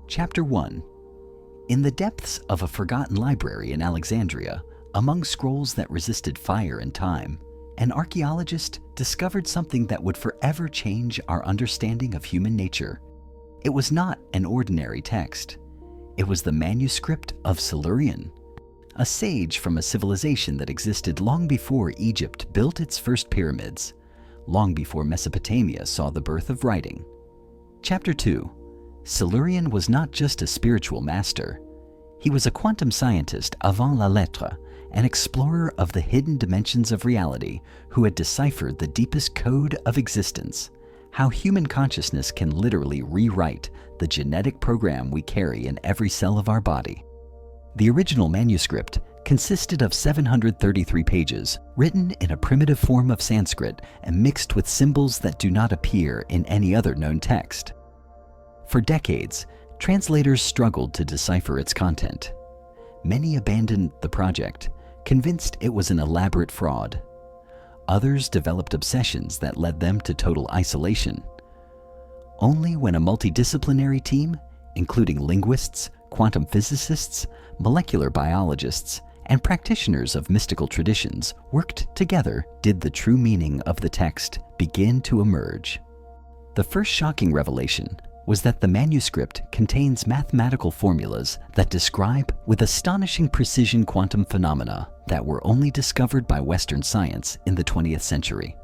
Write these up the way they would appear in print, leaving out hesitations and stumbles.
Chapter 1. In the depths of a forgotten library in Alexandria, among scrolls that resisted fire and time, an archaeologist discovered something that would forever change our understanding of human nature. It was not an ordinary text. It was the manuscript of Selurion, a sage from a civilization that existed long before Egypt built its first pyramids, long before Mesopotamia saw the birth of writing. Chapter 2. Selurion was not just a spiritual master. He was a quantum scientist avant la lettre, an explorer of the hidden dimensions of reality who had deciphered the deepest code of existence, how human consciousness can literally rewrite the genetic program we carry in every cell of our body. The original manuscript consisted of 733 pages, written in a primitive form of Sanskrit and mixed with symbols that do not appear in any other known text. For decades, translators struggled to decipher its content. Many abandoned the project, convinced it was an elaborate fraud. Others developed obsessions that led them to total isolation. Only when a multidisciplinary team, including linguists, quantum physicists, molecular biologists, and practitioners of mystical traditions, worked together did the true meaning of the text begin to emerge. The first shocking revelation was that the manuscript contains mathematical formulas that describe with astonishing precision quantum phenomena that were only discovered by Western science in the 20th century.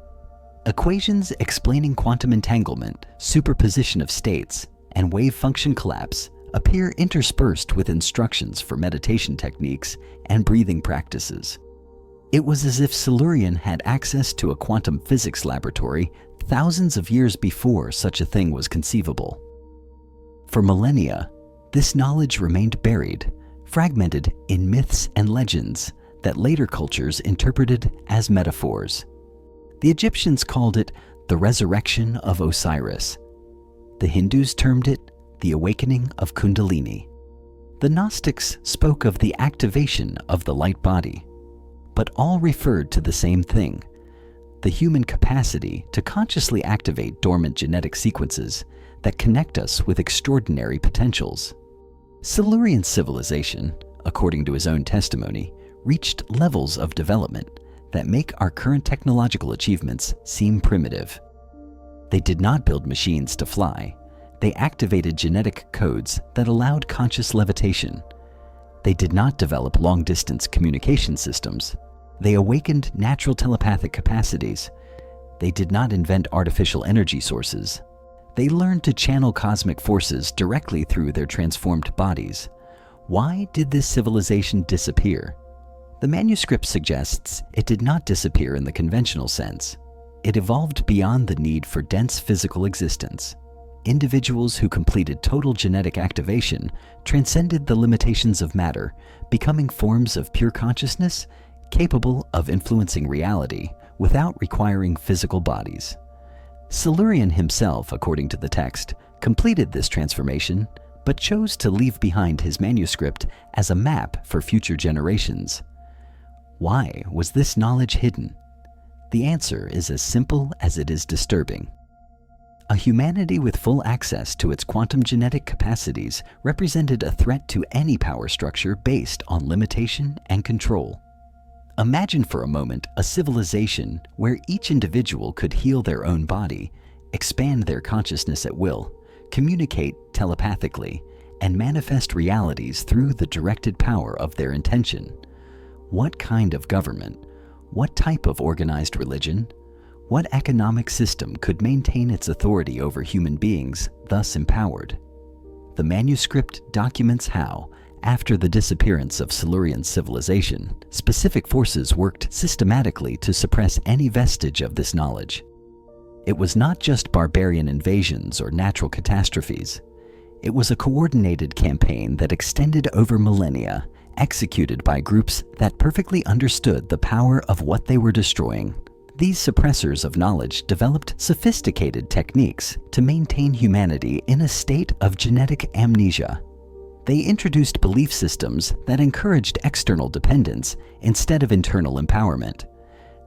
Equations explaining quantum entanglement, superposition of states, and wave function collapse appear interspersed with instructions for meditation techniques and breathing practices. It was as if Selurion had access to a quantum physics laboratory thousands of years before such a thing was conceivable. For millennia, this knowledge remained buried, fragmented in myths and legends that later cultures interpreted as metaphors. The Egyptians called it the resurrection of Osiris. The Hindus termed it the awakening of Kundalini. The Gnostics spoke of the activation of the light body, but all referred to the same thing: the human capacity to consciously activate dormant genetic sequences that connect us with extraordinary potentials. Silurion's civilization, according to his own testimony, reached levels of development that make our current technological achievements seem primitive. They did not build machines to fly. They activated genetic codes that allowed conscious levitation. They did not develop long-distance communication systems. They awakened natural telepathic capacities. They did not invent artificial energy sources. They learned to channel cosmic forces directly through their transformed bodies. Why did this civilization disappear? The manuscript suggests it did not disappear in the conventional sense. It evolved beyond the need for dense physical existence. Individuals who completed total genetic activation transcended the limitations of matter, becoming forms of pure consciousness capable of influencing reality without requiring physical bodies. Selurion himself, according to the text, completed this transformation, but chose to leave behind his manuscript as a map for future generations. Why was this knowledge hidden? The answer is as simple as it is disturbing. A humanity with full access to its quantum genetic capacities represented a threat to any power structure based on limitation and control. Imagine for a moment a civilization where each individual could heal their own body, expand their consciousness at will, communicate telepathically, and manifest realities through the directed power of their intention. What kind of government? What type of organized religion? What economic system could maintain its authority over human beings, thus empowered? The manuscript documents how, after the disappearance of Silurion's civilization, specific forces worked systematically to suppress any vestige of this knowledge. It was not just barbarian invasions or natural catastrophes. It was a coordinated campaign that extended over millennia, executed by groups that perfectly understood the power of what they were destroying. These suppressors of knowledge developed sophisticated techniques to maintain humanity in a state of genetic amnesia. They introduced belief systems that encouraged external dependence instead of internal empowerment.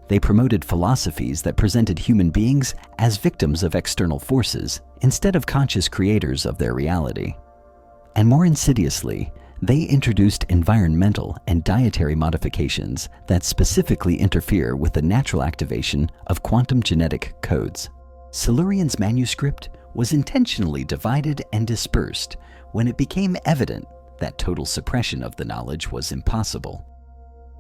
They promoted philosophies that presented human beings as victims of external forces instead of conscious creators of their reality. And more insidiously, they introduced environmental and dietary modifications that specifically interfere with the natural activation of quantum genetic codes. Selurion's manuscript was intentionally divided and dispersed when it became evident that total suppression of the knowledge was impossible.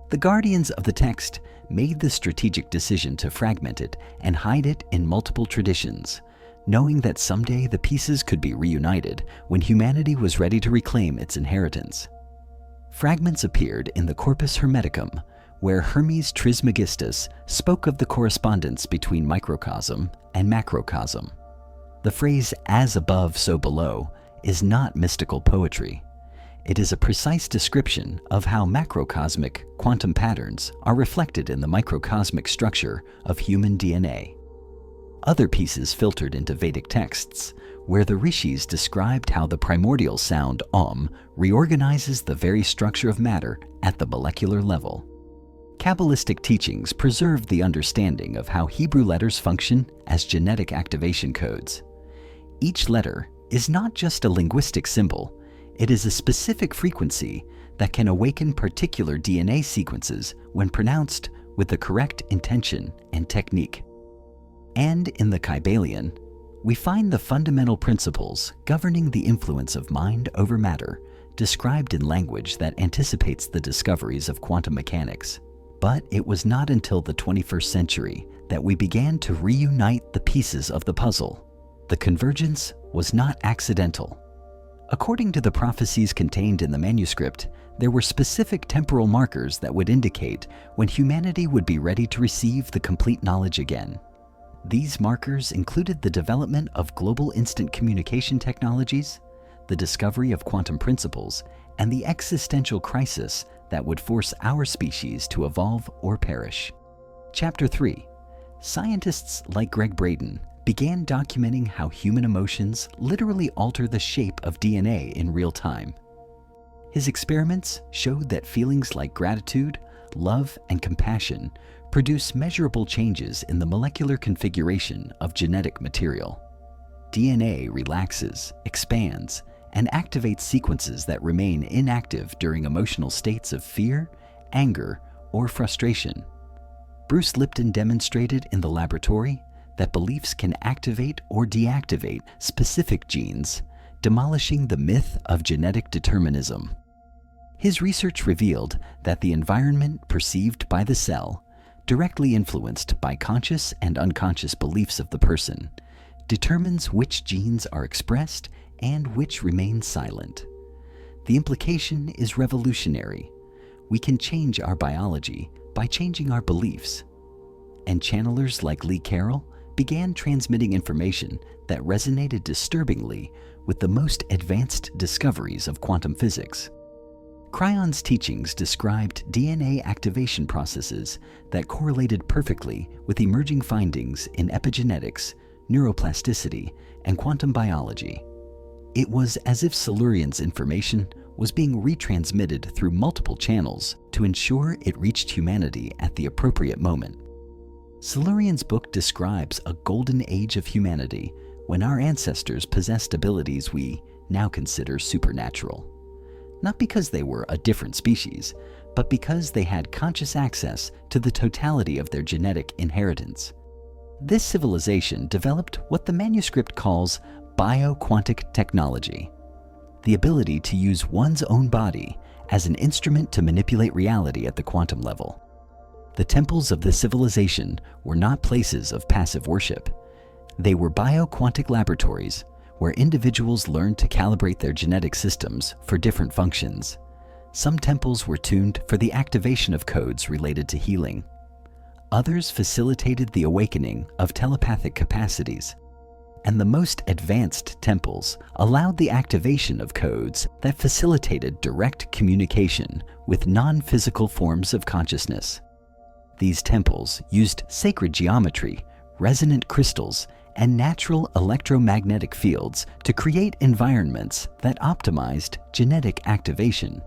The guardians of the text made the strategic decision to fragment it and hide it in multiple traditions, knowing that someday the pieces could be reunited when humanity was ready to reclaim its inheritance. Fragments appeared in the Corpus Hermeticum, where Hermes Trismegistus spoke of the correspondence between microcosm and macrocosm. The phrase "as above, so below" is not mystical poetry. It is a precise description of how macrocosmic quantum patterns are reflected in the microcosmic structure of human DNA. Other pieces filtered into Vedic texts, where the rishis described how the primordial sound Om reorganizes the very structure of matter at the molecular level. Kabbalistic teachings preserved the understanding of how Hebrew letters function as genetic activation codes. Each letter is not just a linguistic symbol, it is a specific frequency that can awaken particular DNA sequences when pronounced with the correct intention and technique. And in the Kybalion, we find the fundamental principles governing the influence of mind over matter, described in language that anticipates the discoveries of quantum mechanics. But it was not until the 21st century that we began to reunite the pieces of the puzzle. The convergence was not accidental. According to the prophecies contained in the manuscript, there were specific temporal markers that would indicate when humanity would be ready to receive the complete knowledge again. These markers included the development of global instant communication technologies, the discovery of quantum principles, and the existential crisis that would force our species to evolve or perish. Chapter 3. Scientists like Greg Braden began documenting how human emotions literally alter the shape of DNA in real time. His experiments showed that feelings like gratitude, love, and compassion produce measurable changes in the molecular configuration of genetic material. DNA relaxes, expands, and activates sequences that remain inactive during emotional states of fear, anger, or frustration. Bruce Lipton demonstrated in the laboratory that beliefs can activate or deactivate specific genes, demolishing the myth of genetic determinism. His research revealed that the environment perceived by the cell, directly influenced by conscious and unconscious beliefs of the person, determines which genes are expressed and which remain silent. The implication is revolutionary. We can change our biology by changing our beliefs. And channelers like Lee Carroll began transmitting information that resonated disturbingly with the most advanced discoveries of quantum physics. Cryon's teachings described DNA activation processes that correlated perfectly with emerging findings in epigenetics, neuroplasticity, and quantum biology. It was as if Selurion's information was being retransmitted through multiple channels to ensure it reached humanity at the appropriate moment. Selurion's book describes a golden age of humanity when our ancestors possessed abilities we now consider supernatural. Not because they were a different species, but because they had conscious access to the totality of their genetic inheritance. This civilization developed what the manuscript calls bioquantic technology, the ability to use one's own body as an instrument to manipulate reality at the quantum level. The temples of this civilization were not places of passive worship. They were bioquantic laboratories where individuals learned to calibrate their genetic systems for different functions. Some temples were tuned for the activation of codes related to healing. Others facilitated the awakening of telepathic capacities. And the most advanced temples allowed the activation of codes that facilitated direct communication with non-physical forms of consciousness. These temples used sacred geometry, resonant crystals, and natural electromagnetic fields to create environments that optimized genetic activation.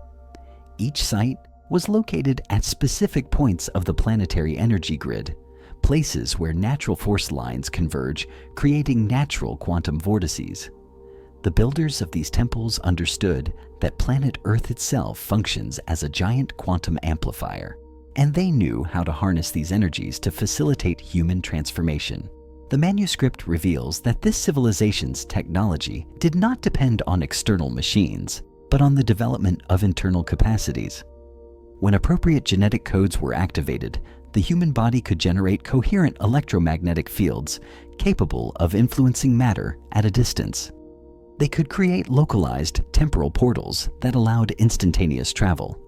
Each site was located at specific points of the planetary energy grid, places where natural force lines converge, creating natural quantum vortices. The builders of these temples understood that planet Earth itself functions as a giant quantum amplifier, and they knew how to harness these energies to facilitate human transformation. The manuscript reveals that this civilization's technology did not depend on external machines, but on the development of internal capacities. When appropriate genetic codes were activated, the human body could generate coherent electromagnetic fields capable of influencing matter at a distance. They could create localized temporal portals that allowed instantaneous travel.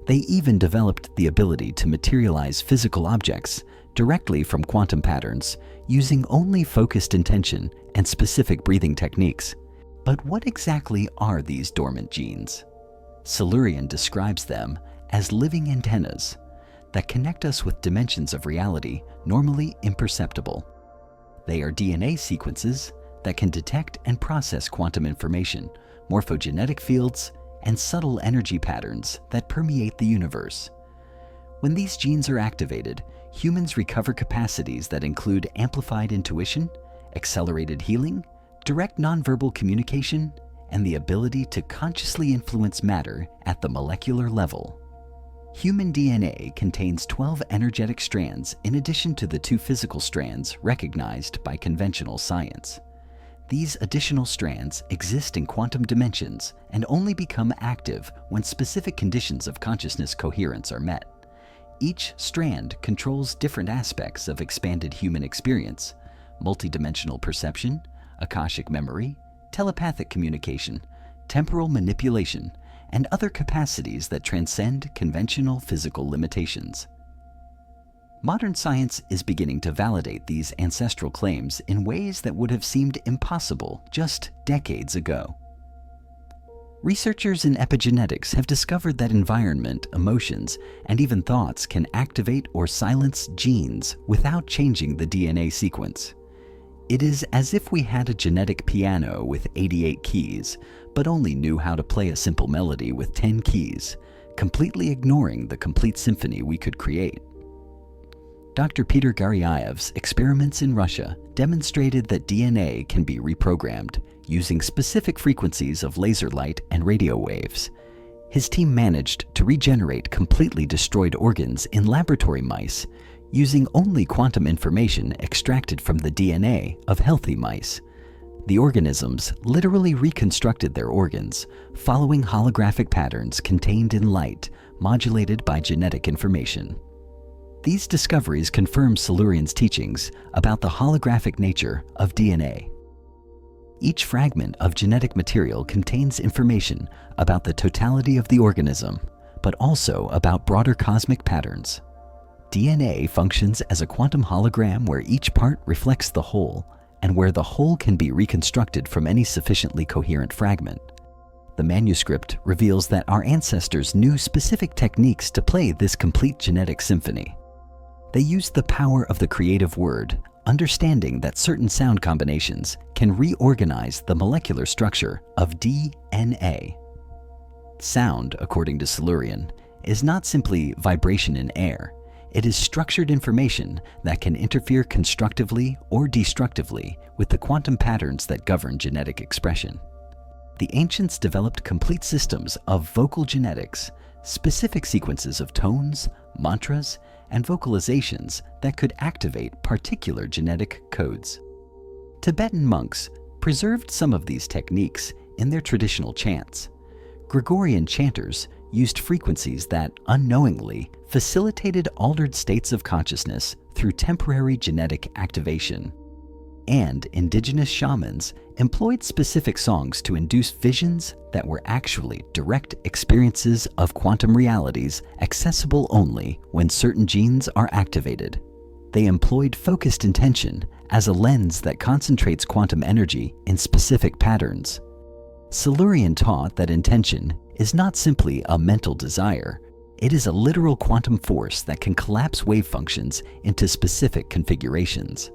They even developed the ability to materialize physical objects directly from quantum patterns using only focused intention and specific breathing techniques. But what exactly are these dormant genes? Selurion describes them as living antennas that connect us with dimensions of reality normally imperceptible. They are DNA sequences that can detect and process quantum information, morphogenetic fields, and subtle energy patterns that permeate the universe. When these genes are activated, humans recover capacities that include amplified intuition, accelerated healing, direct nonverbal communication, and the ability to consciously influence matter at the molecular level. Human DNA contains 12 energetic strands in addition to the 2 physical strands recognized by conventional science. These additional strands exist in quantum dimensions and only become active when specific conditions of consciousness coherence are met. Each strand controls different aspects of expanded human experience: multidimensional perception, akashic memory, telepathic communication, temporal manipulation, and other capacities that transcend conventional physical limitations. Modern science is beginning to validate these ancestral claims in ways that would have seemed impossible just decades ago. Researchers in epigenetics have discovered that environment, emotions, and even thoughts can activate or silence genes without changing the DNA sequence. It is as if we had a genetic piano with 88 keys, but only knew how to play a simple melody with 10 keys, completely ignoring the complete symphony we could create. Dr. Peter Garyaev's experiments in Russia demonstrated that DNA can be reprogrammed using specific frequencies of laser light and radio waves. His team managed to regenerate completely destroyed organs in laboratory mice using only quantum information extracted from the DNA of healthy mice. The organisms literally reconstructed their organs, following holographic patterns contained in light, modulated by genetic information. These discoveries confirm Selurion's teachings about the holographic nature of DNA. Each fragment of genetic material contains information about the totality of the organism, but also about broader cosmic patterns. DNA functions as a quantum hologram where each part reflects the whole, and where the whole can be reconstructed from any sufficiently coherent fragment. The manuscript reveals that our ancestors knew specific techniques to play this complete genetic symphony. They used the power of the creative word, understanding that certain sound combinations can reorganize the molecular structure of DNA. Sound, according to Selurion, is not simply vibration in air. It is structured information that can interfere constructively or destructively with the quantum patterns that govern genetic expression. The ancients developed complete systems of vocal genetics, specific sequences of tones, mantras, and vocalizations that could activate particular genetic codes. Tibetan monks preserved some of these techniques in their traditional chants. Gregorian chanters used frequencies that, unknowingly, facilitated altered states of consciousness through temporary genetic activation. And indigenous shamans employed specific songs to induce visions that were actually direct experiences of quantum realities accessible only when certain genes are activated. They employed focused intention as a lens that concentrates quantum energy in specific patterns. Selurion taught that intention is not simply a mental desire, it is a literal quantum force that can collapse wave functions into specific configurations.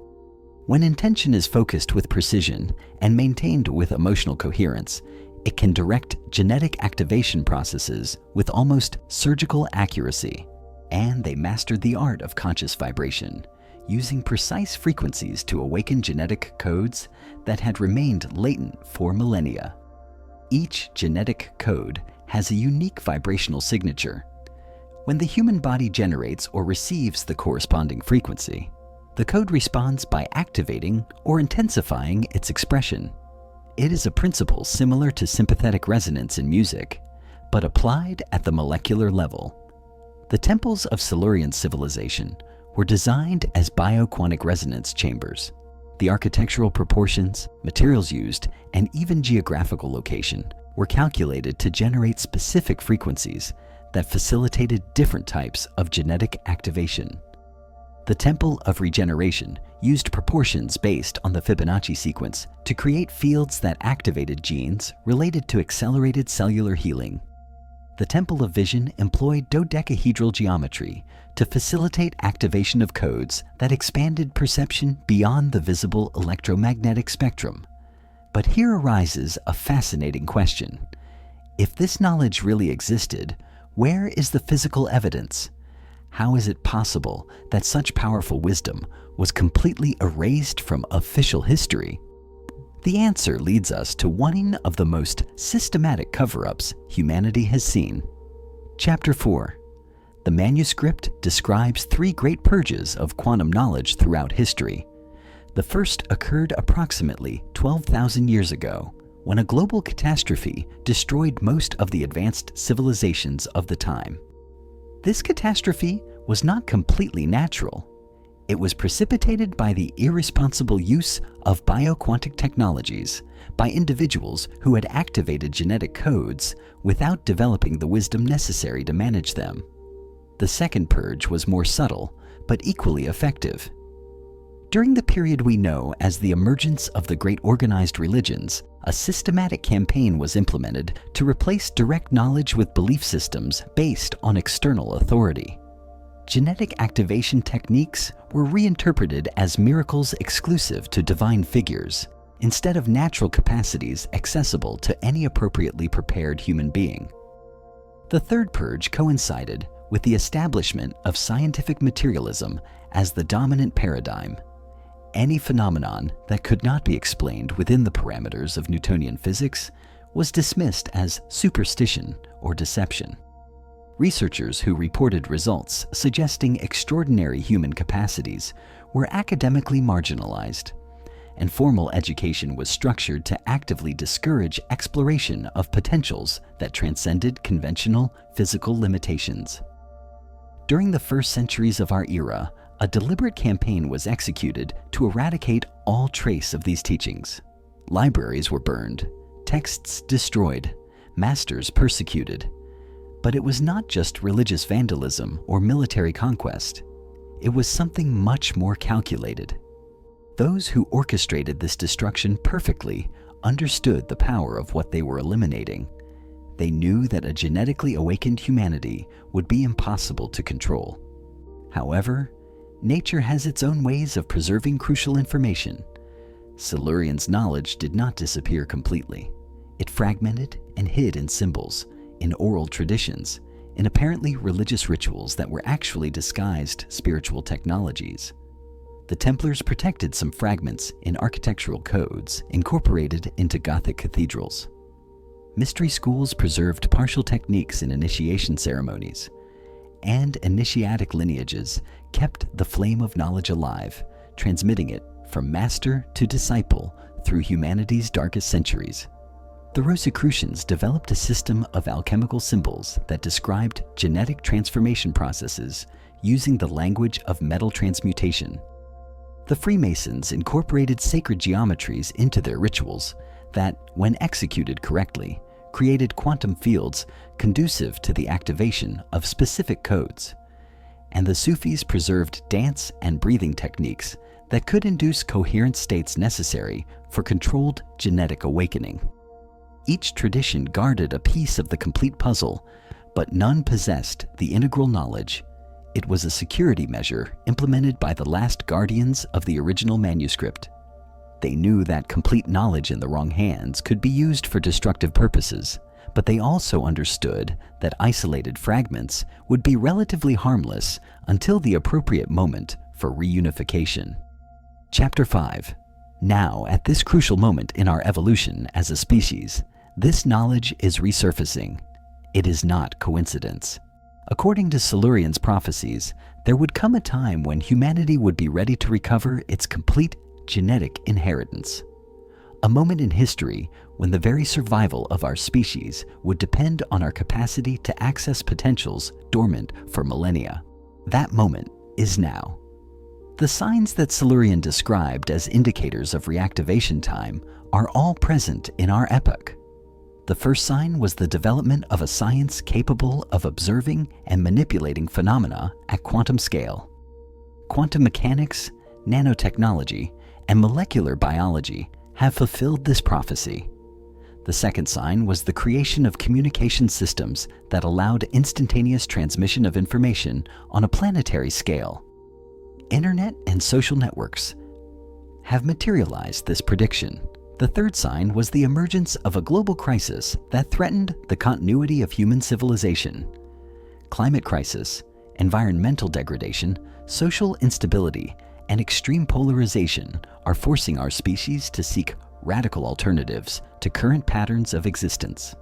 When intention is focused with precision and maintained with emotional coherence, it can direct genetic activation processes with almost surgical accuracy. And they mastered the art of conscious vibration, using precise frequencies to awaken genetic codes that had remained latent for millennia. Each genetic code has a unique vibrational signature. When the human body generates or receives the corresponding frequency, the code responds by activating or intensifying its expression. It is a principle similar to sympathetic resonance in music, but applied at the molecular level. The temples of Silurian civilization were designed as bioquantic resonance chambers. The architectural proportions, materials used, and even geographical location were calculated to generate specific frequencies that facilitated different types of genetic activation. The Temple of Regeneration used proportions based on the Fibonacci sequence to create fields that activated genes related to accelerated cellular healing. The Temple of Vision employed dodecahedral geometry to facilitate activation of codes that expanded perception beyond the visible electromagnetic spectrum. But here arises a fascinating question. If this knowledge really existed, where is the physical evidence? How is it possible that such powerful wisdom was completely erased from official history? The answer leads us to one of the most systematic cover-ups humanity has seen. Chapter 4. The manuscript describes 3 great purges of quantum knowledge throughout history. The first occurred approximately 12,000 years ago, when a global catastrophe destroyed most of the advanced civilizations of the time. This catastrophe was not completely natural. It was precipitated by the irresponsible use of bioquantic technologies by individuals who had activated genetic codes without developing the wisdom necessary to manage them. The second purge was more subtle, but equally effective. During the period we know as the emergence of the great organized religions, a systematic campaign was implemented to replace direct knowledge with belief systems based on external authority. Genetic activation techniques were reinterpreted as miracles exclusive to divine figures, instead of natural capacities accessible to any appropriately prepared human being. The third purge coincided with the establishment of scientific materialism as the dominant paradigm. Any phenomenon that could not be explained within the parameters of Newtonian physics was dismissed as superstition or deception. Researchers who reported results suggesting extraordinary human capacities were academically marginalized, and formal education was structured to actively discourage exploration of potentials that transcended conventional physical limitations. During the first centuries of our era, a deliberate campaign was executed to eradicate all trace of these teachings. Libraries were burned, texts destroyed, masters persecuted. But it was not just religious vandalism or military conquest. It was something much more calculated. Those who orchestrated this destruction perfectly understood the power of what they were eliminating. They knew that a genetically awakened humanity would be impossible to control. However, nature has its own ways of preserving crucial information. Silurian's knowledge did not disappear completely. It fragmented and hid in symbols, in oral traditions, in apparently religious rituals that were actually disguised spiritual technologies. The Templars protected some fragments in architectural codes incorporated into Gothic cathedrals. Mystery schools preserved partial techniques in initiation ceremonies, and initiatic lineages kept the flame of knowledge alive, transmitting it from master to disciple through humanity's darkest centuries. The Rosicrucians developed a system of alchemical symbols that described genetic transformation processes using the language of metal transmutation. The Freemasons incorporated sacred geometries into their rituals that, when executed correctly, created quantum fields conducive to the activation of specific codes. And the Sufis preserved dance and breathing techniques that could induce coherent states necessary for controlled genetic awakening. Each tradition guarded a piece of the complete puzzle, but none possessed the integral knowledge. It was a security measure implemented by the last guardians of the original manuscript. They knew that complete knowledge in the wrong hands could be used for destructive purposes, but they also understood that isolated fragments would be relatively harmless until the appropriate moment for reunification. Chapter 5. Now, at this crucial moment in our evolution as a species, this knowledge is resurfacing. It is not coincidence. According to Selurion's prophecies, there would come a time when humanity would be ready to recover its complete genetic inheritance. A moment in history when the very survival of our species would depend on our capacity to access potentials dormant for millennia. That moment is now. The signs that Selurion described as indicators of reactivation time are all present in our epoch. The first sign was the development of a science capable of observing and manipulating phenomena at quantum scale. Quantum mechanics, nanotechnology, and molecular biology have fulfilled this prophecy. The second sign was the creation of communication systems that allowed instantaneous transmission of information on a planetary scale. Internet and social networks have materialized this prediction. The third sign was the emergence of a global crisis that threatened the continuity of human civilization. Climate crisis, environmental degradation, social instability, and extreme polarization are forcing our species to seek radical alternatives to current patterns of existence.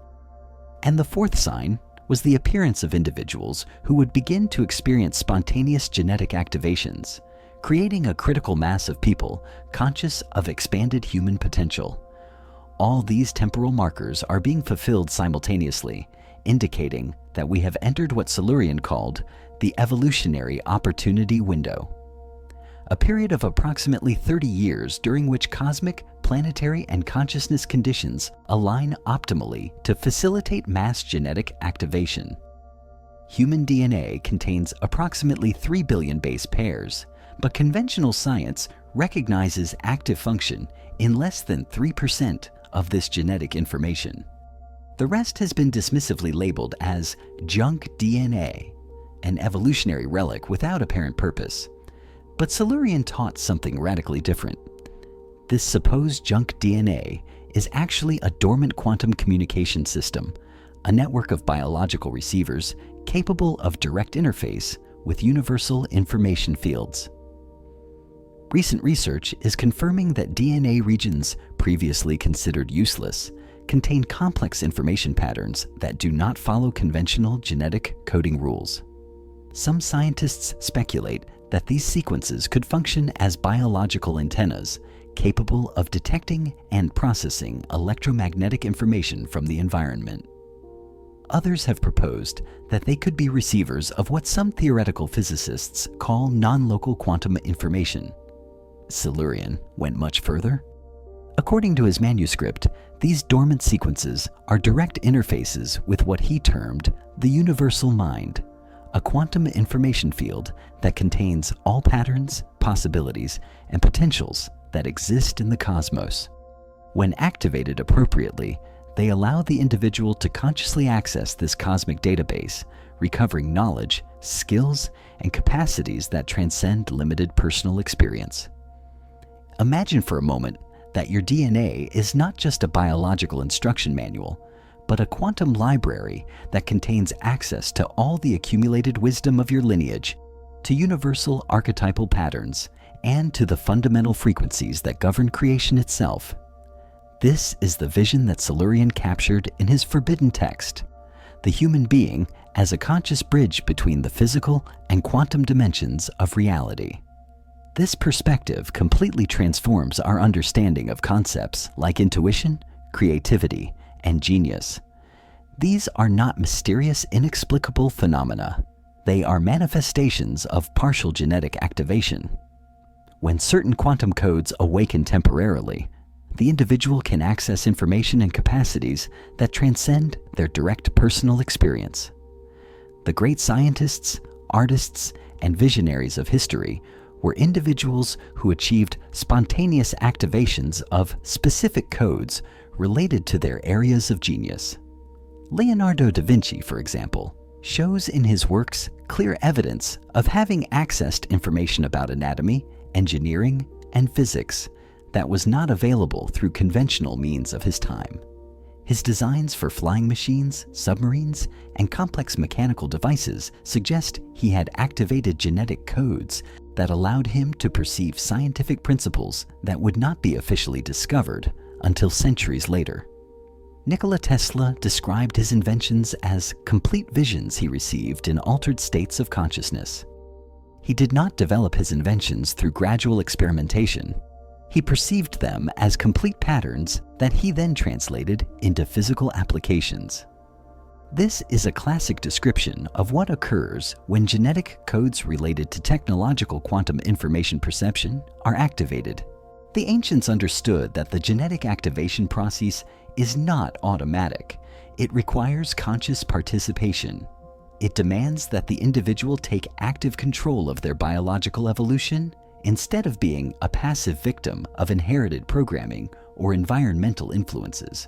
And the fourth sign was the appearance of individuals who would begin to experience spontaneous genetic activations, creating a critical mass of people conscious of expanded human potential. All these temporal markers are being fulfilled simultaneously, indicating that we have entered what Selurion called the evolutionary opportunity window, a period of approximately 30 years during which cosmic, planetary, and consciousness conditions align optimally to facilitate mass genetic activation. Human DNA contains approximately 3 billion base pairs, but conventional science recognizes active function in less than 3% of this genetic information. The rest has been dismissively labeled as junk DNA, an evolutionary relic without apparent purpose. But Selurion taught something radically different. This supposed junk DNA is actually a dormant quantum communication system, a network of biological receivers capable of direct interface with universal information fields. Recent research is confirming that DNA regions previously considered useless contain complex information patterns that do not follow conventional genetic coding rules. Some scientists speculate that these sequences could function as biological antennas capable of detecting and processing electromagnetic information from the environment. Others have proposed that they could be receivers of what some theoretical physicists call non-local quantum information. Selurion went much further. According to his manuscript, these dormant sequences are direct interfaces with what he termed the universal mind, a quantum information field that contains all patterns, possibilities, and potentials that exist in the cosmos. When activated appropriately, they allow the individual to consciously access this cosmic database, recovering knowledge, skills, and capacities that transcend limited personal experience. Imagine for a moment that your DNA is not just a biological instruction manual, but a quantum library that contains access to all the accumulated wisdom of your lineage, to universal archetypal patterns, and to the fundamental frequencies that govern creation itself. This is the vision that Selurion captured in his forbidden text, the human being as a conscious bridge between the physical and quantum dimensions of reality. This perspective completely transforms our understanding of concepts like intuition, creativity, and genius. These are not mysterious, inexplicable phenomena. They are manifestations of partial genetic activation. When certain quantum codes awaken temporarily, the individual can access information and capacities that transcend their direct personal experience. The great scientists, artists, and visionaries of history were individuals who achieved spontaneous activations of specific codes related to their areas of genius. Leonardo da Vinci, for example, shows in his works clear evidence of having accessed information about anatomy, engineering, and physics that was not available through conventional means of his time. His designs for flying machines, submarines, and complex mechanical devices suggest he had activated genetic codes that allowed him to perceive scientific principles that would not be officially discovered until centuries later. Nikola Tesla described his inventions as complete visions he received in altered states of consciousness. He did not develop his inventions through gradual experimentation. He perceived them as complete patterns that he then translated into physical applications. This is a classic description of what occurs when genetic codes related to technological quantum information perception are activated. The ancients understood that the genetic activation process is not automatic. It requires conscious participation. It demands that the individual take active control of their biological evolution instead of being a passive victim of inherited programming or environmental influences.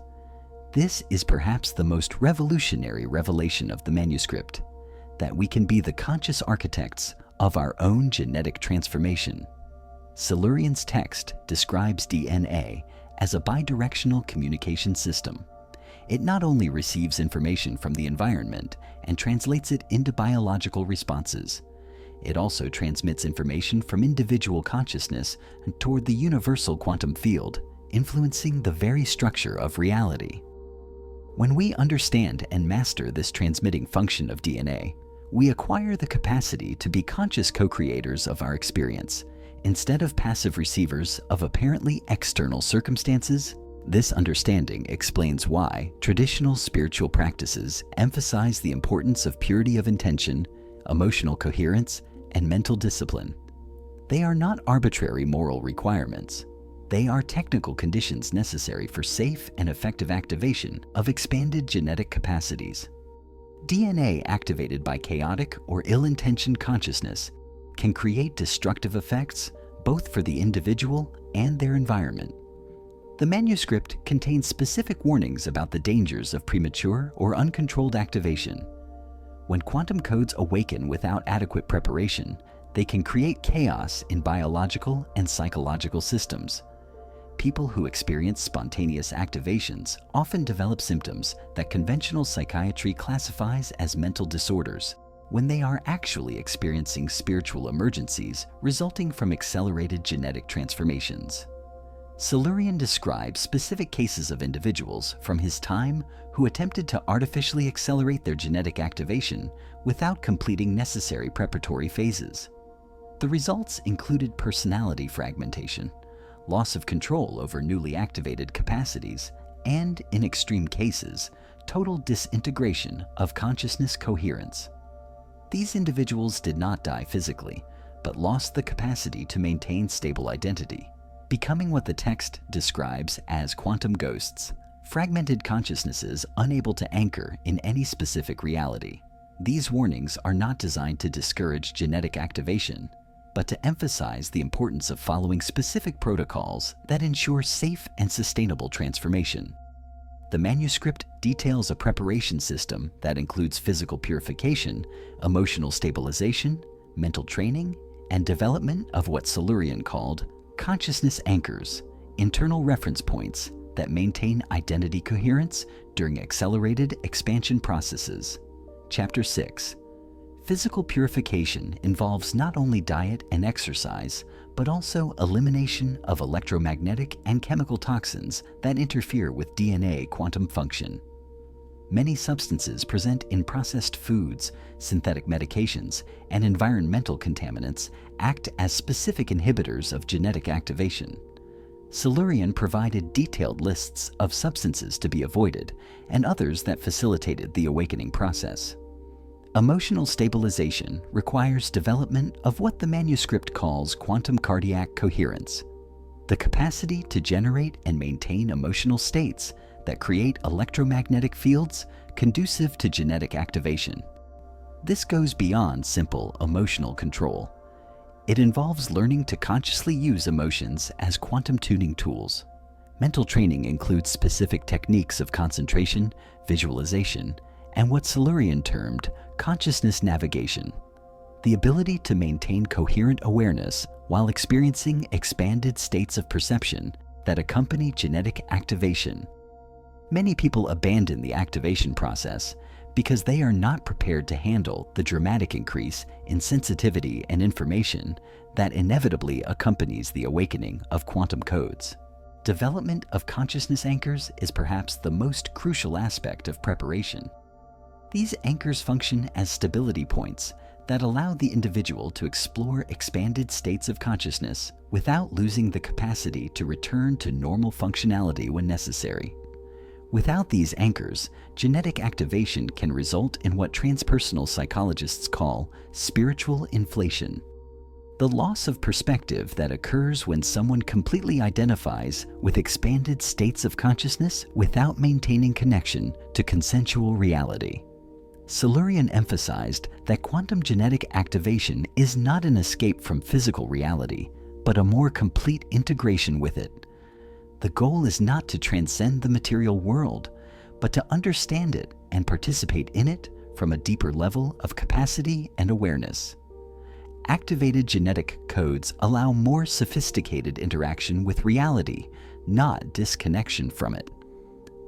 This is perhaps the most revolutionary revelation of the manuscript, that we can be the conscious architects of our own genetic transformation. Selurion's text describes DNA as a bidirectional communication system. It not only receives information from the environment and translates it into biological responses, it also transmits information from individual consciousness toward the universal quantum field, influencing the very structure of reality. When we understand and master this transmitting function of DNA, we acquire the capacity to be conscious co-creators of our experience, instead of passive receivers of apparently external circumstances. This understanding explains why traditional spiritual practices emphasize the importance of purity of intention, emotional coherence, and mental discipline. They are not arbitrary moral requirements. They are technical conditions necessary for safe and effective activation of expanded genetic capacities. DNA activated by chaotic or ill-intentioned consciousness can create destructive effects both for the individual and their environment. The manuscript contains specific warnings about the dangers of premature or uncontrolled activation. When quantum codes awaken without adequate preparation, they can create chaos in biological and psychological systems. People who experience spontaneous activations often develop symptoms that conventional psychiatry classifies as mental disorders, when they are actually experiencing spiritual emergencies resulting from accelerated genetic transformations. Selurion describes specific cases of individuals from his time who attempted to artificially accelerate their genetic activation without completing necessary preparatory phases. The results included personality fragmentation, loss of control over newly activated capacities, and, in extreme cases, total disintegration of consciousness coherence. These individuals did not die physically, but lost the capacity to maintain stable identity, becoming what the text describes as quantum ghosts, fragmented consciousnesses unable to anchor in any specific reality. These warnings are not designed to discourage genetic activation, but to emphasize the importance of following specific protocols that ensure safe and sustainable transformation. The manuscript details a preparation system that includes physical purification, emotional stabilization, mental training, and development of what Selurion called consciousness anchors, internal reference points that maintain identity coherence during accelerated expansion processes. Chapter 6. Physical purification involves not only diet and exercise, but also elimination of electromagnetic and chemical toxins that interfere with DNA quantum function. Many substances present in processed foods, synthetic medications, and environmental contaminants act as specific inhibitors of genetic activation. Selurion provided detailed lists of substances to be avoided and others that facilitated the awakening process. Emotional stabilization requires development of what the manuscript calls quantum cardiac coherence, the capacity to generate and maintain emotional states that create electromagnetic fields conducive to genetic activation. This goes beyond simple emotional control. It involves learning to consciously use emotions as quantum tuning tools. Mental training includes specific techniques of concentration, visualization, and what Selurion termed consciousness navigation, the ability to maintain coherent awareness while experiencing expanded states of perception that accompany genetic activation. Many people abandon the activation process because they are not prepared to handle the dramatic increase in sensitivity and information that inevitably accompanies the awakening of quantum codes. Development of consciousness anchors is perhaps the most crucial aspect of preparation. These anchors function as stability points that allow the individual to explore expanded states of consciousness without losing the capacity to return to normal functionality when necessary. Without these anchors, genetic activation can result in what transpersonal psychologists call spiritual inflation. The loss of perspective that occurs when someone completely identifies with expanded states of consciousness without maintaining connection to consensual reality. Selurion emphasized that quantum genetic activation is not an escape from physical reality, but a more complete integration with it. The goal is not to transcend the material world, but to understand it and participate in it from a deeper level of capacity and awareness. Activated genetic codes allow more sophisticated interaction with reality, not disconnection from it.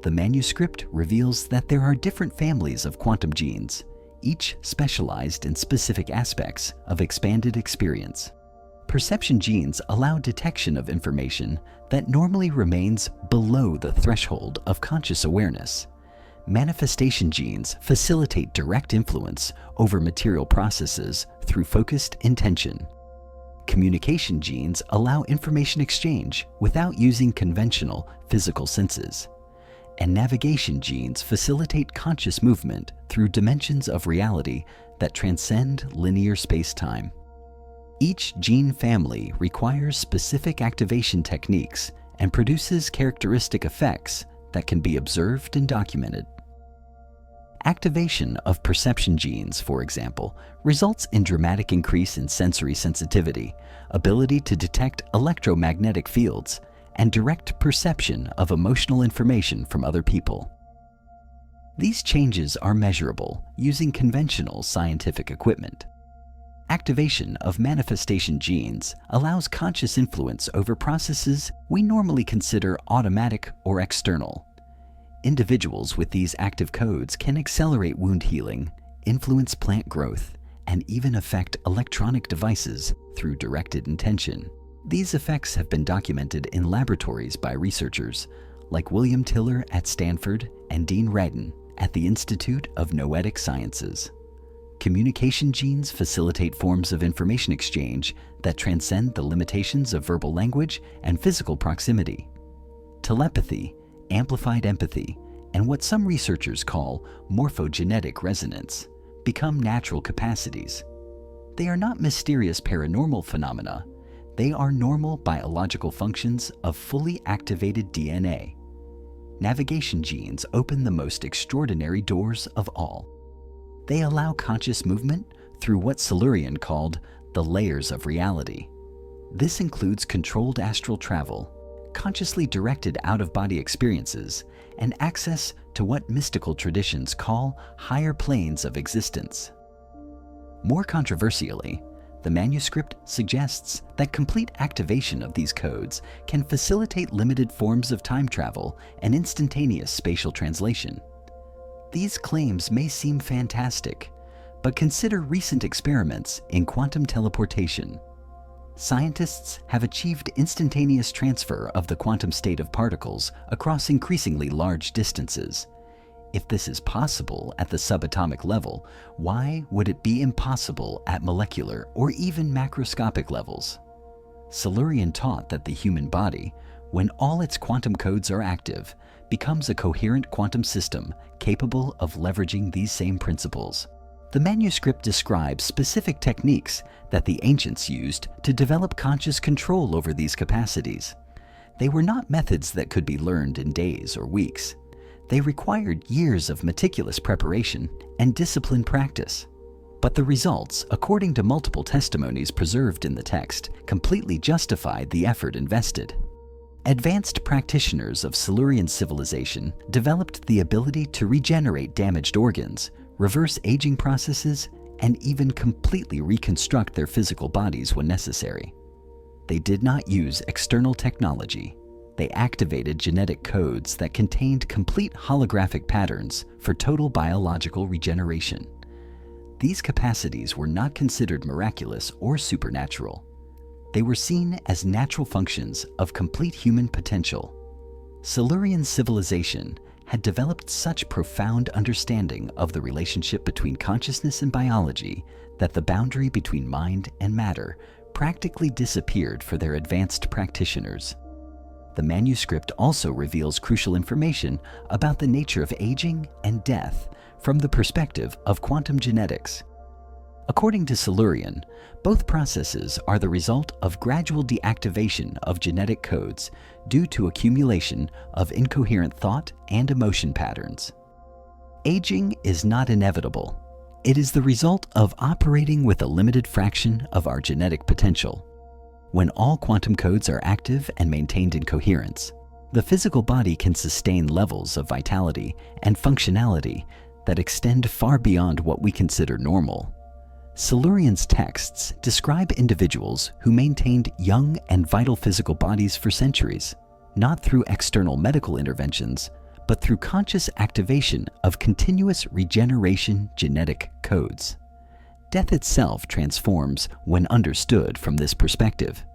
The manuscript reveals that there are different families of quantum genes, each specialized in specific aspects of expanded experience. Perception genes allow detection of information that normally remains below the threshold of conscious awareness. Manifestation genes facilitate direct influence over material processes through focused intention. Communication genes allow information exchange without using conventional physical senses. And navigation genes facilitate conscious movement through dimensions of reality that transcend linear space-time. Each gene family requires specific activation techniques and produces characteristic effects that can be observed and documented. Activation of perception genes, for example, results in dramatic increase in sensory sensitivity, ability to detect electromagnetic fields, and direct perception of emotional information from other people. These changes are measurable using conventional scientific equipment. Activation of manifestation genes allows conscious influence over processes we normally consider automatic or external. Individuals with these active codes can accelerate wound healing, influence plant growth, and even affect electronic devices through directed intention. These effects have been documented in laboratories by researchers like William Tiller at Stanford and Dean Radin at the Institute of Noetic Sciences. Communication genes facilitate forms of information exchange that transcend the limitations of verbal language and physical proximity. Telepathy, amplified empathy, and what some researchers call morphogenetic resonance become natural capacities. They are not mysterious paranormal phenomena. They are normal biological functions of fully activated DNA. Navigation genes open the most extraordinary doors of all. They allow conscious movement through what Selurion called the layers of reality. This includes controlled astral travel, consciously directed out-of-body experiences, and access to what mystical traditions call higher planes of existence. More controversially, the manuscript suggests that complete activation of these codes can facilitate limited forms of time travel and instantaneous spatial translation. These claims may seem fantastic, but consider recent experiments in quantum teleportation. Scientists have achieved instantaneous transfer of the quantum state of particles across increasingly large distances. If this is possible at the subatomic level, why would it be impossible at molecular or even macroscopic levels? Selurion taught that the human body, when all its quantum codes are active, becomes a coherent quantum system capable of leveraging these same principles. The manuscript describes specific techniques that the ancients used to develop conscious control over these capacities. They were not methods that could be learned in days or weeks. They required years of meticulous preparation and disciplined practice. But the results, according to multiple testimonies preserved in the text, completely justified the effort invested. Advanced practitioners of Silurian civilization developed the ability to regenerate damaged organs, reverse aging processes, and even completely reconstruct their physical bodies when necessary. They did not use external technology. they activated genetic codes that contained complete holographic patterns for total biological regeneration. These capacities were not considered miraculous or supernatural. They were seen as natural functions of complete human potential. Silurian civilization had developed such profound understanding of the relationship between consciousness and biology that the boundary between mind and matter practically disappeared for their advanced practitioners. The manuscript also reveals crucial information about the nature of aging and death from the perspective of quantum genetics. According to Selurion, both processes are the result of gradual deactivation of genetic codes due to accumulation of incoherent thought and emotion patterns. Aging is not inevitable. It is the result of operating with a limited fraction of our genetic potential. When all quantum codes are active and maintained in coherence, the physical body can sustain levels of vitality and functionality that extend far beyond what we consider normal. Silurion's texts describe individuals who maintained young and vital physical bodies for centuries, not through external medical interventions, but through conscious activation of continuous regeneration genetic codes. Death itself transforms when understood from this perspective.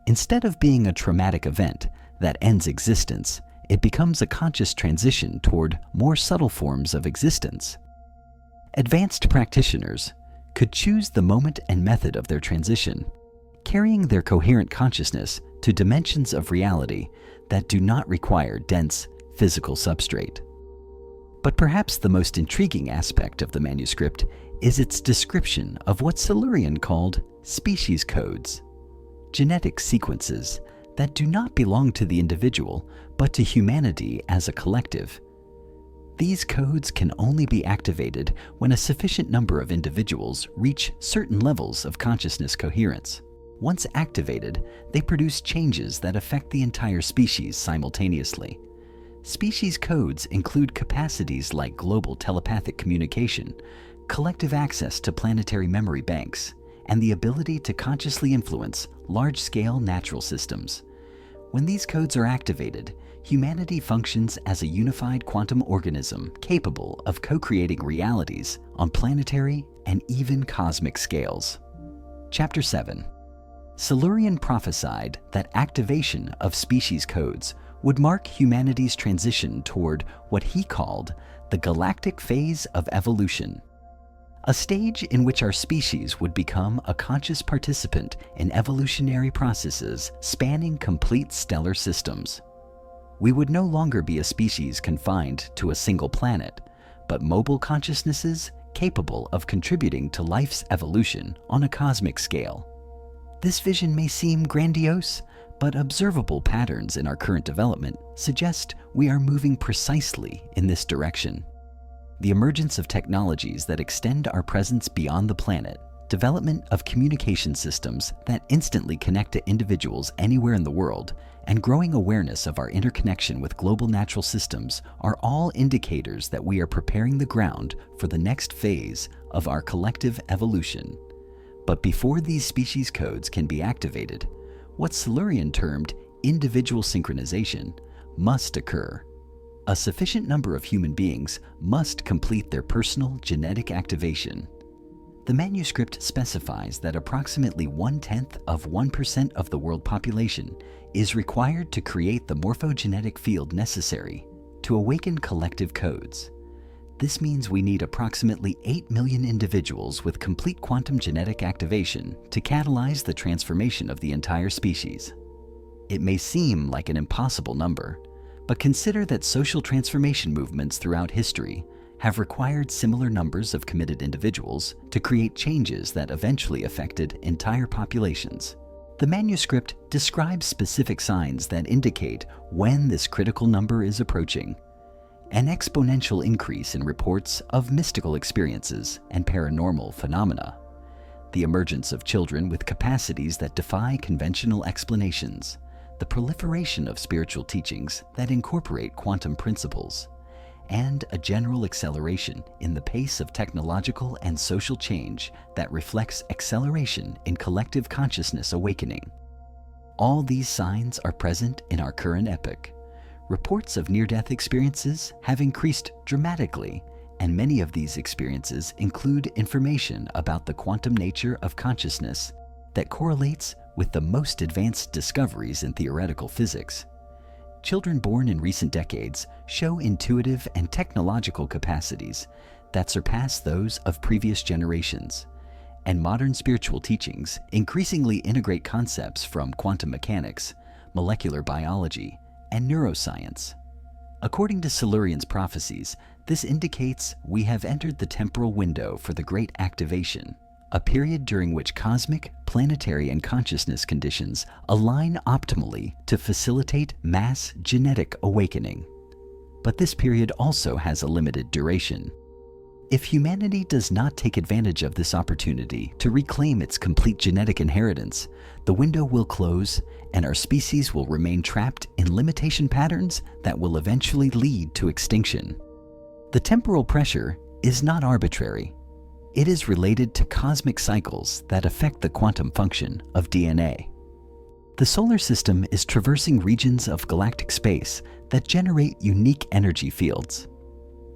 Instead of being a traumatic event that ends existence, it becomes a conscious transition toward more subtle forms of existence. Advanced practitioners could choose the moment and method of their transition, carrying their coherent consciousness to dimensions of reality that do not require dense physical substrate. But perhaps the most intriguing aspect of the manuscript is its description of what Selurion called species codes, genetic sequences that do not belong to the individual but to humanity as a collective. These codes can only be activated when a sufficient number of individuals reach certain levels of consciousness coherence. Once activated, they produce changes that affect the entire species simultaneously. Species codes include capacities like global telepathic communication, collective access to planetary memory banks, and the ability to consciously influence large-scale natural systems. When these codes are activated, humanity functions as a unified quantum organism capable of co-creating realities on planetary and even cosmic scales. Chapter 7. Selurion prophesied that activation of species codes would mark humanity's transition toward what he called the galactic phase of evolution, a stage in which our species would become a conscious participant in evolutionary processes spanning complete stellar systems. We would no longer be a species confined to a single planet, but mobile consciousnesses capable of contributing to life's evolution on a cosmic scale. This vision may seem grandiose, but observable patterns in our current development suggest we are moving precisely in this direction. The emergence of technologies that extend our presence beyond the planet, development of communication systems that instantly connect to individuals anywhere in the world, and growing awareness of our interconnection with global natural systems are all indicators that we are preparing the ground for the next phase of our collective evolution. But before these species codes can be activated, what Selurion termed individual synchronization must occur. A sufficient number of human beings must complete their personal genetic activation. The manuscript specifies that approximately 0.1% of the world population is required to create the morphogenetic field necessary to awaken collective codes. This means we need approximately 8 million individuals with complete quantum genetic activation to catalyze the transformation of the entire species. It may seem like an impossible number, but consider that social transformation movements throughout history have required similar numbers of committed individuals to create changes that eventually affected entire populations. The manuscript describes specific signs that indicate when this critical number is approaching. An exponential increase in reports of mystical experiences and paranormal phenomena, the emergence of children with capacities that defy conventional explanations, the proliferation of spiritual teachings that incorporate quantum principles, and a general acceleration in the pace of technological and social change that reflects acceleration in collective consciousness awakening. All these signs are present in our current epoch. Reports of near-death experiences have increased dramatically, and many of these experiences include information about the quantum nature of consciousness that correlates with the most advanced discoveries in theoretical physics. Children born in recent decades show intuitive and technological capacities that surpass those of previous generations, and modern spiritual teachings increasingly integrate concepts from quantum mechanics, molecular biology, and neuroscience. According to Selurion's prophecies, this indicates we have entered the temporal window for the Great Activation, a period during which cosmic, planetary, and consciousness conditions align optimally to facilitate mass genetic awakening. But this period also has a limited duration. If humanity does not take advantage of this opportunity to reclaim its complete genetic inheritance, the window will close and our species will remain trapped in limitation patterns that will eventually lead to extinction. The temporal pressure is not arbitrary. It is related to cosmic cycles that affect the quantum function of DNA. The solar system is traversing regions of galactic space that generate unique energy fields.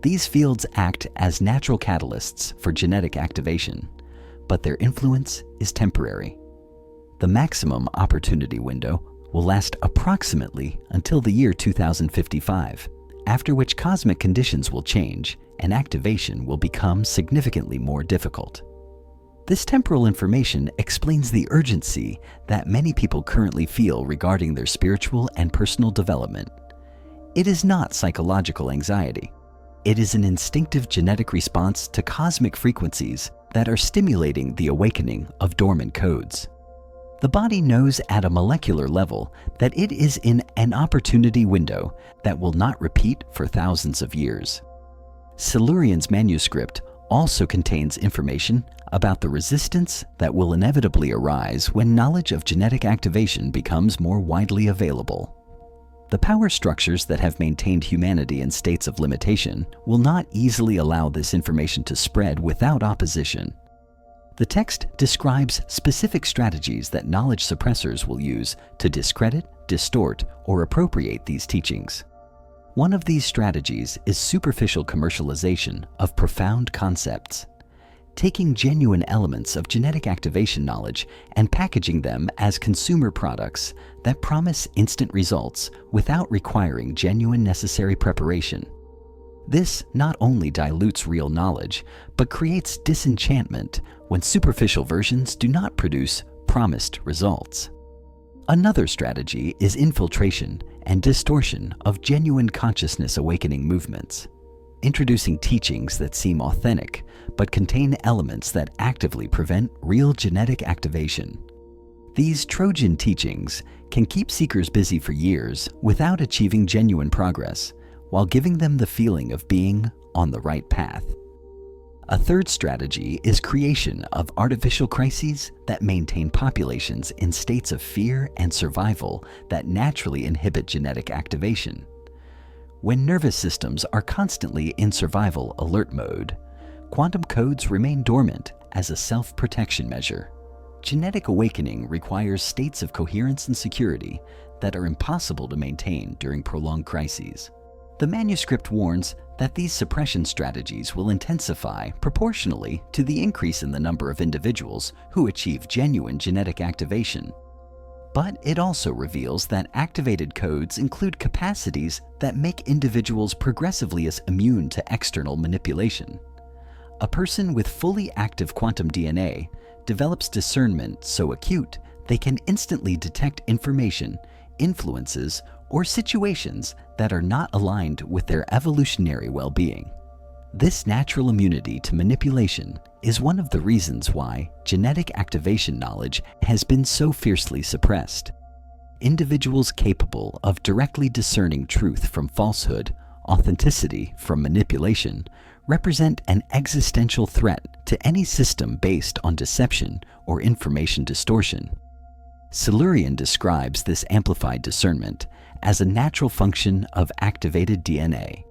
These fields act as natural catalysts for genetic activation, but their influence is temporary. The maximum opportunity window will last approximately until the year 2055, after which cosmic conditions will change and activation will become significantly more difficult. This temporal information explains the urgency that many people currently feel regarding their spiritual and personal development. It is not psychological anxiety. It is an instinctive genetic response to cosmic frequencies that are stimulating the awakening of dormant codes. The body knows at a molecular level that it is in an opportunity window that will not repeat for thousands of years. Selurion's manuscript also contains information about the resistance that will inevitably arise when knowledge of genetic activation becomes more widely available. The power structures that have maintained humanity in states of limitation will not easily allow this information to spread without opposition. The text describes specific strategies that knowledge suppressors will use to discredit, distort, or appropriate these teachings. One of these strategies is superficial commercialization of profound concepts, taking genuine elements of genetic activation knowledge and packaging them as consumer products that promise instant results without requiring genuine necessary preparation. This not only dilutes real knowledge, but creates disenchantment when superficial versions do not produce promised results. Another strategy is infiltration and distortion of genuine consciousness awakening movements, introducing teachings that seem authentic but contain elements that actively prevent real genetic activation. These Trojan teachings can keep seekers busy for years without achieving genuine progress, while giving them the feeling of being on the right path. A third strategy is creation of artificial crises that maintain populations in states of fear and survival that naturally inhibit genetic activation. When nervous systems are constantly in survival alert mode, quantum codes remain dormant as a self-protection measure. Genetic awakening requires states of coherence and security that are impossible to maintain during prolonged crises. The manuscript warns that these suppression strategies will intensify proportionally to the increase in the number of individuals who achieve genuine genetic activation. But it also reveals that activated codes include capacities that make individuals progressively immune to external manipulation. A person with fully active quantum DNA develops discernment so acute they can instantly detect information, influences, or situations that are not aligned with their evolutionary well-being. This natural immunity to manipulation is one of the reasons why genetic activation knowledge has been so fiercely suppressed. Individuals capable of directly discerning truth from falsehood, authenticity from manipulation, represent an existential threat to any system based on deception or information distortion. Selurion describes this amplified discernment as a natural function of activated DNA.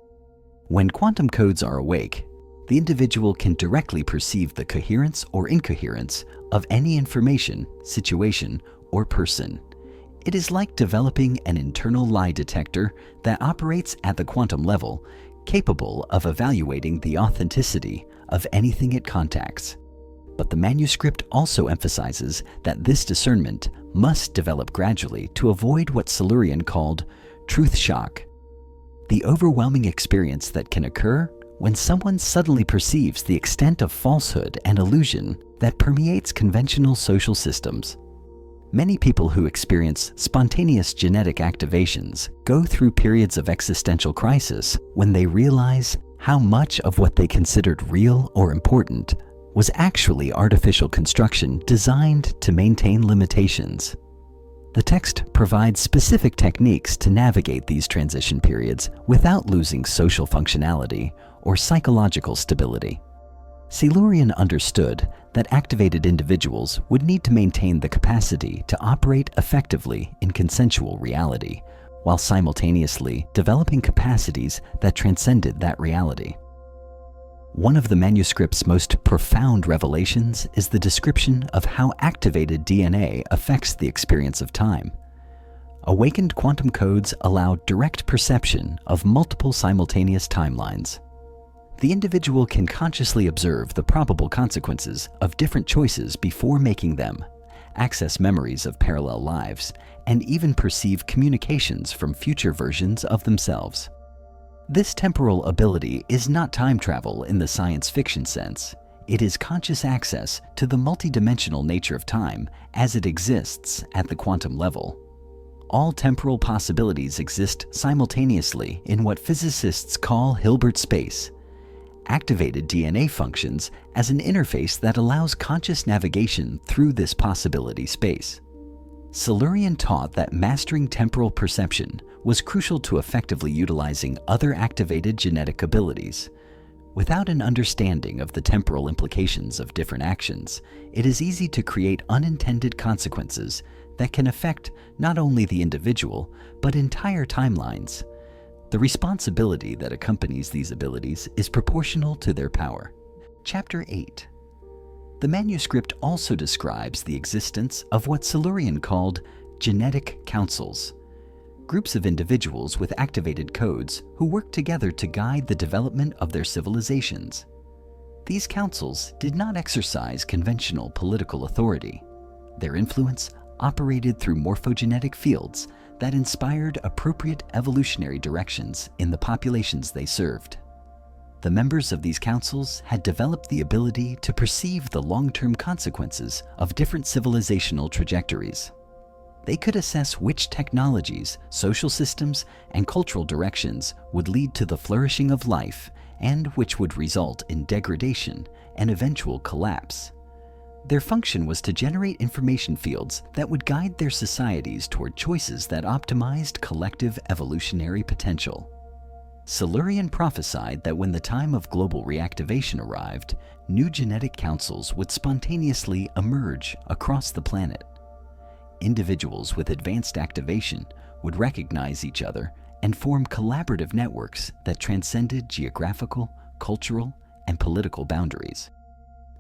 When quantum codes are awake, the individual can directly perceive the coherence or incoherence of any information, situation, or person, It is like developing an internal lie detector that operates at the quantum level, capable of evaluating the authenticity of anything it contacts. But the manuscript also emphasizes that this discernment must develop gradually to avoid what Selurion called truth shock, the overwhelming experience that can occur when someone suddenly perceives the extent of falsehood and illusion that permeates conventional social systems. Many people who experience spontaneous genetic activations go through periods of existential crisis when they realize how much of what they considered real or important was actually artificial construction designed to maintain limitations. The text provides specific techniques to navigate these transition periods without losing social functionality or psychological stability. Selurion understood that activated individuals would need to maintain the capacity to operate effectively in consensual reality, while simultaneously developing capacities that transcended that reality. One of the manuscript's most profound revelations is the description of how activated DNA affects the experience of time. Awakened quantum codes allow direct perception of multiple simultaneous timelines. The individual can consciously observe the probable consequences of different choices before making them, access memories of parallel lives, and even perceive communications from future versions of themselves. This temporal ability is not time travel in the science fiction sense. It is conscious access to the multidimensional nature of time as it exists at the quantum level. All temporal possibilities exist simultaneously in what physicists call Hilbert space. Activated DNA functions as an interface that allows conscious navigation through this possibility space. Selurion taught that mastering temporal perception was crucial to effectively utilizing other activated genetic abilities. Without an understanding of the temporal implications of different actions, it is easy to create unintended consequences that can affect not only the individual, but entire timelines. The responsibility that accompanies these abilities is proportional to their power. Chapter 8. The manuscript also describes the existence of what Selurion called genetic councils, groups of individuals with activated codes who work together to guide the development of their civilizations. These councils did not exercise conventional political authority. Their influence operated through morphogenetic fields that inspired appropriate evolutionary directions in the populations they served. The members of these councils had developed the ability to perceive the long-term consequences of different civilizational trajectories. They could assess which technologies, social systems, and cultural directions would lead to the flourishing of life and which would result in degradation and eventual collapse. Their function was to generate information fields that would guide their societies toward choices that optimized collective evolutionary potential. Selurion prophesied that when the time of global reactivation arrived, new genetic councils would spontaneously emerge across the planet. Individuals with advanced activation would recognize each other and form collaborative networks that transcended geographical, cultural, and political boundaries.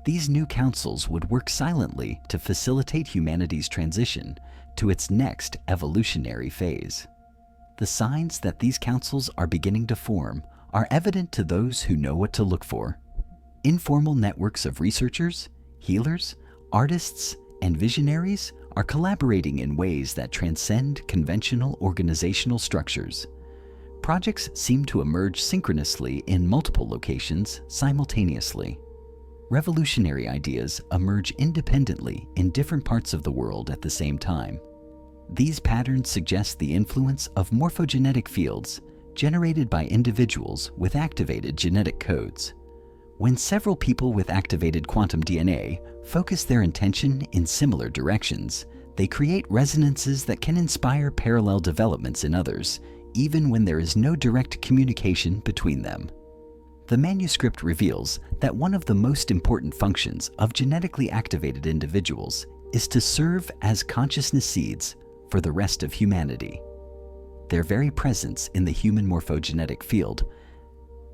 These new councils would work silently to facilitate humanity's transition to its next evolutionary phase. The signs that these councils are beginning to form are evident to those who know what to look for. Informal networks of researchers, healers, artists, and visionaries are collaborating in ways that transcend conventional organizational structures. Projects seem to emerge synchronously in multiple locations simultaneously. Revolutionary ideas emerge independently in different parts of the world at the same time. These patterns suggest the influence of morphogenetic fields generated by individuals with activated genetic codes. When several people with activated quantum DNA focus their intention in similar directions, they create resonances that can inspire parallel developments in others, even when there is no direct communication between them. The manuscript reveals that one of the most important functions of genetically activated individuals is to serve as consciousness seeds for the rest of humanity. Their very presence in the human morphogenetic field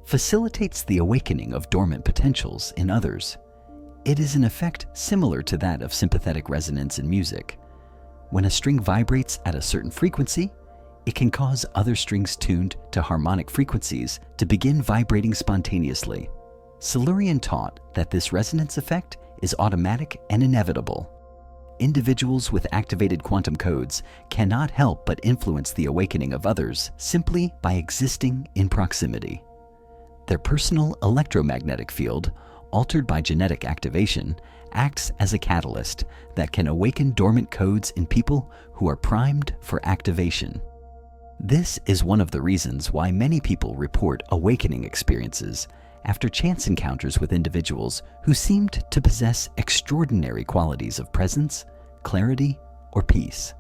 facilitates the awakening of dormant potentials in others. It is an effect similar to that of sympathetic resonance in music. When a string vibrates at a certain frequency, it can cause other strings tuned to harmonic frequencies to begin vibrating spontaneously. Selurion taught that this resonance effect is automatic and inevitable. Individuals with activated quantum codes cannot help but influence the awakening of others simply by existing in proximity. Their personal electromagnetic field, altered by genetic activation, acts as a catalyst that can awaken dormant codes in people who are primed for activation. This is one of the reasons why many people report awakening experiences after chance encounters with individuals who seemed to possess extraordinary qualities of presence, clarity, or peace.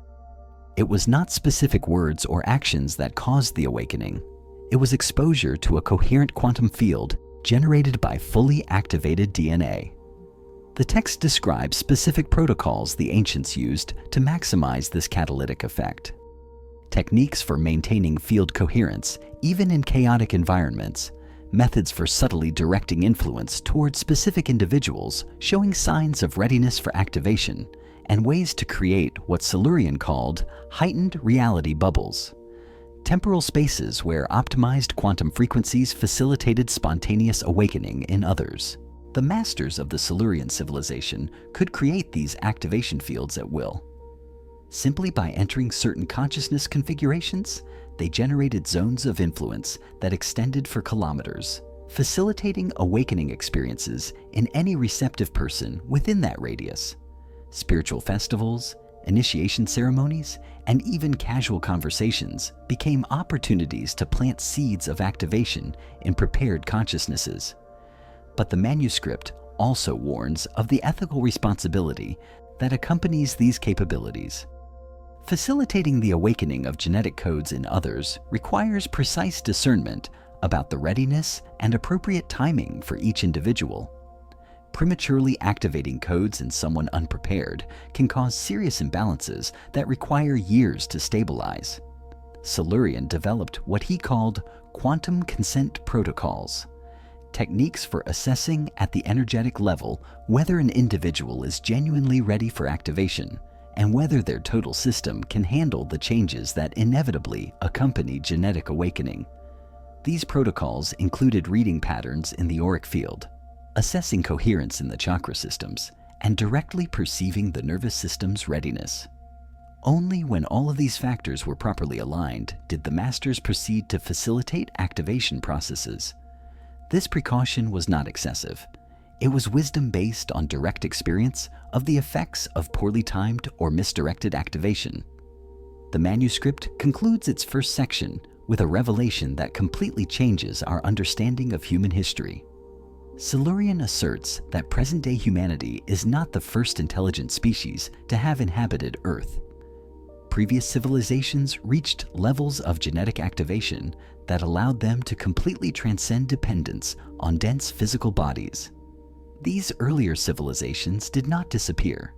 It was not specific words or actions that caused the awakening. It was exposure to a coherent quantum field generated by fully activated DNA. The text describes specific protocols the ancients used to maximize this catalytic effect. Techniques for maintaining field coherence, even in chaotic environments, methods for subtly directing influence towards specific individuals showing signs of readiness for activation, and ways to create what Selurion called heightened reality bubbles, temporal spaces where optimized quantum frequencies facilitated spontaneous awakening in others. The masters of the Selurion civilization could create these activation fields at will. Simply by entering certain consciousness configurations, they generated zones of influence that extended for kilometers, facilitating awakening experiences in any receptive person within that radius. Spiritual festivals, initiation ceremonies, and even casual conversations became opportunities to plant seeds of activation in prepared consciousnesses. But the manuscript also warns of the ethical responsibility that accompanies these capabilities. Facilitating the awakening of genetic codes in others requires precise discernment about the readiness and appropriate timing for each individual. Prematurely activating codes in someone unprepared can cause serious imbalances that require years to stabilize. Selurion developed what he called quantum consent protocols, techniques for assessing at the energetic level whether an individual is genuinely ready for activation and whether their total system can handle the changes that inevitably accompany genetic awakening. These protocols included reading patterns in the auric field, assessing coherence in the chakra systems, and directly perceiving the nervous system's readiness. Only when all of these factors were properly aligned did the masters proceed to facilitate activation processes. This precaution was not excessive. It was wisdom based on direct experience of the effects of poorly timed or misdirected activation. The manuscript concludes its first section with a revelation that completely changes our understanding of human history. Selurion asserts that present-day humanity is not the first intelligent species to have inhabited Earth. Previous civilizations reached levels of genetic activation that allowed them to completely transcend dependence on dense physical bodies. These earlier civilizations did not disappear.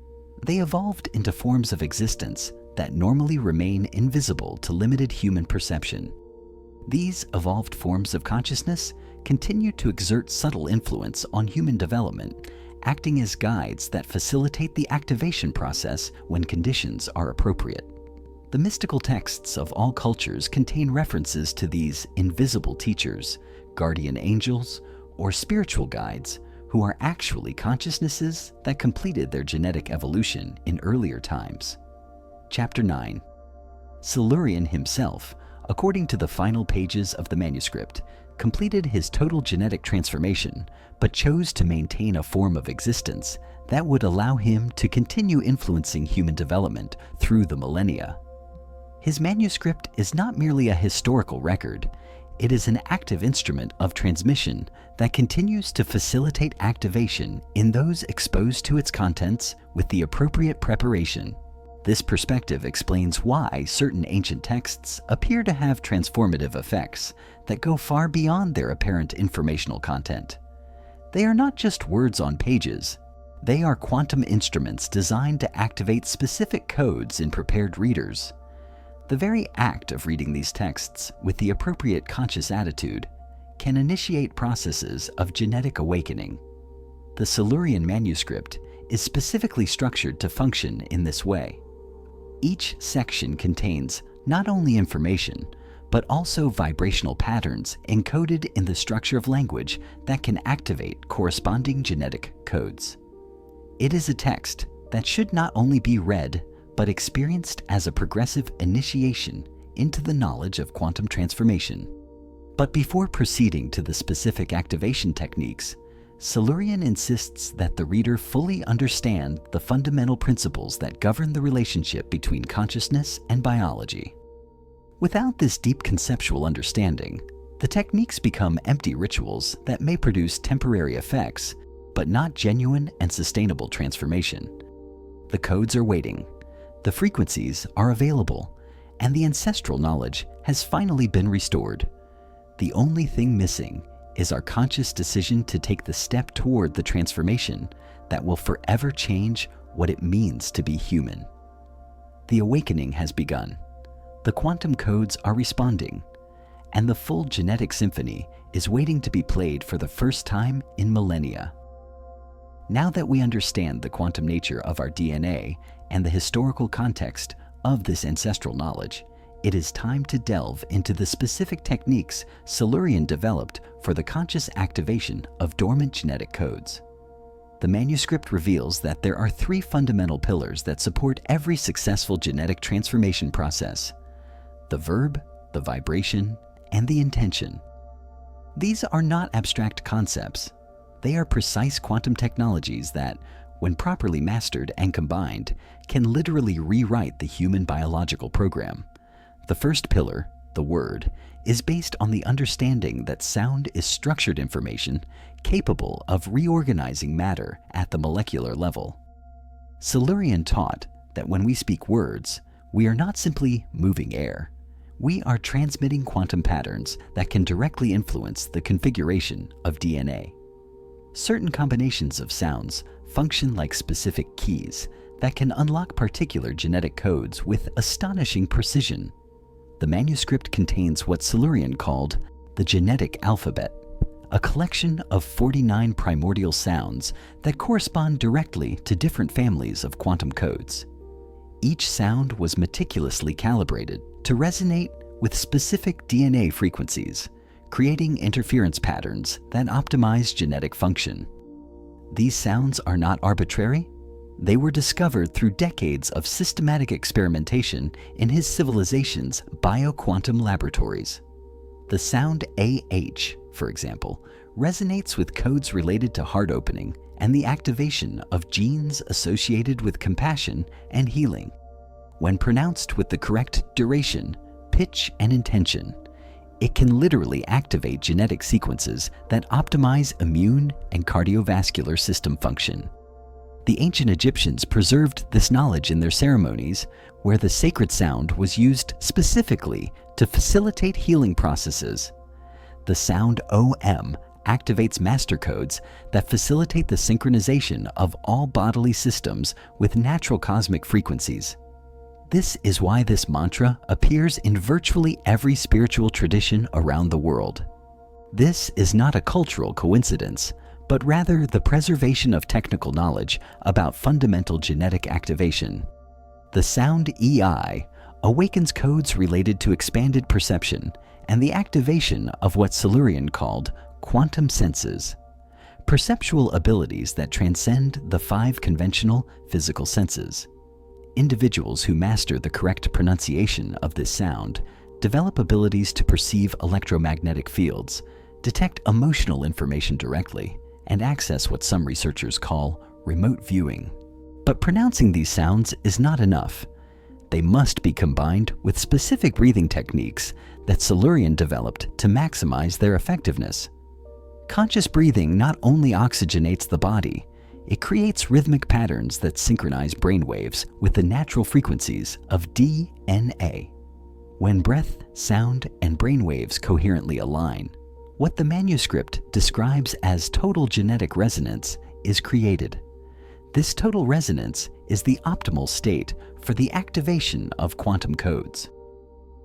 They evolved into forms of existence that normally remain invisible to limited human perception. These evolved forms of consciousness continue to exert subtle influence on human development, acting as guides that facilitate the activation process when conditions are appropriate. The mystical texts of all cultures contain references to these invisible teachers, guardian angels, or spiritual guides who are actually consciousnesses that completed their genetic evolution in earlier times. Chapter 9. Selurion himself, according to the final pages of the manuscript, completed his total genetic transformation, but chose to maintain a form of existence that would allow him to continue influencing human development through the millennia. His manuscript is not merely a historical record, it is an active instrument of transmission that continues to facilitate activation in those exposed to its contents with the appropriate preparation. This perspective explains why certain ancient texts appear to have transformative effects that go far beyond their apparent informational content. They are not just words on pages. They are quantum instruments designed to activate specific codes in prepared readers. The very act of reading these texts with the appropriate conscious attitude can initiate processes of genetic awakening. The Selurion manuscript is specifically structured to function in this way. Each section contains not only information, but also vibrational patterns encoded in the structure of language that can activate corresponding genetic codes. It is a text that should not only be read, but experienced as a progressive initiation into the knowledge of quantum transformation. But before proceeding to the specific activation techniques, Selurion insists that the reader fully understand the fundamental principles that govern the relationship between consciousness and biology. Without this deep conceptual understanding, the techniques become empty rituals that may produce temporary effects, but not genuine and sustainable transformation. The codes are waiting, the frequencies are available, and the ancestral knowledge has finally been restored. The only thing missing is our conscious decision to take the step toward the transformation that will forever change what it means to be human. The awakening has begun. The quantum codes are responding, and the full genetic symphony is waiting to be played for the first time in millennia. Now that we understand the quantum nature of our DNA and the historical context of this ancestral knowledge, it is time to delve into the specific techniques Selurion developed for the conscious activation of dormant genetic codes. The manuscript reveals that there are three fundamental pillars that support every successful genetic transformation process: the verb, the vibration, and the intention. These are not abstract concepts. They are precise quantum technologies that, when properly mastered and combined, can literally rewrite the human biological program. The first pillar, the word, is based on the understanding that sound is structured information capable of reorganizing matter at the molecular level. Selurion taught that when we speak words, we are not simply moving air. We are transmitting quantum patterns that can directly influence the configuration of DNA. Certain combinations of sounds function like specific keys that can unlock particular genetic codes with astonishing precision. The manuscript contains what Selurion called the genetic alphabet, a collection of 49 primordial sounds that correspond directly to different families of quantum codes. Each sound was meticulously calibrated to resonate with specific DNA frequencies, creating interference patterns that optimize genetic function. These sounds are not arbitrary. They were discovered through decades of systematic experimentation in his civilization's bioquantum laboratories. The sound AH, for example, resonates with codes related to heart opening and the activation of genes associated with compassion and healing. When pronounced with the correct duration, pitch, and intention, it can literally activate genetic sequences that optimize immune and cardiovascular system function. The ancient Egyptians preserved this knowledge in their ceremonies, where the sacred sound was used specifically to facilitate healing processes. The sound OM activates master codes that facilitate the synchronization of all bodily systems with natural cosmic frequencies. This is why this mantra appears in virtually every spiritual tradition around the world. This is not a cultural coincidence, but rather the preservation of technical knowledge about fundamental genetic activation. The sound EI awakens codes related to expanded perception and the activation of what Selurion called quantum senses, perceptual abilities that transcend the 5 conventional physical senses. Individuals who master the correct pronunciation of this sound develop abilities to perceive electromagnetic fields, detect emotional information directly, and access what some researchers call remote viewing. But pronouncing these sounds is not enough. They must be combined with specific breathing techniques that Selurion developed to maximize their effectiveness. Conscious breathing not only oxygenates the body, it creates rhythmic patterns that synchronize brainwaves with the natural frequencies of DNA. When breath, sound, and brainwaves coherently align, what the manuscript describes as total genetic resonance is created. This total resonance is the optimal state for the activation of quantum codes.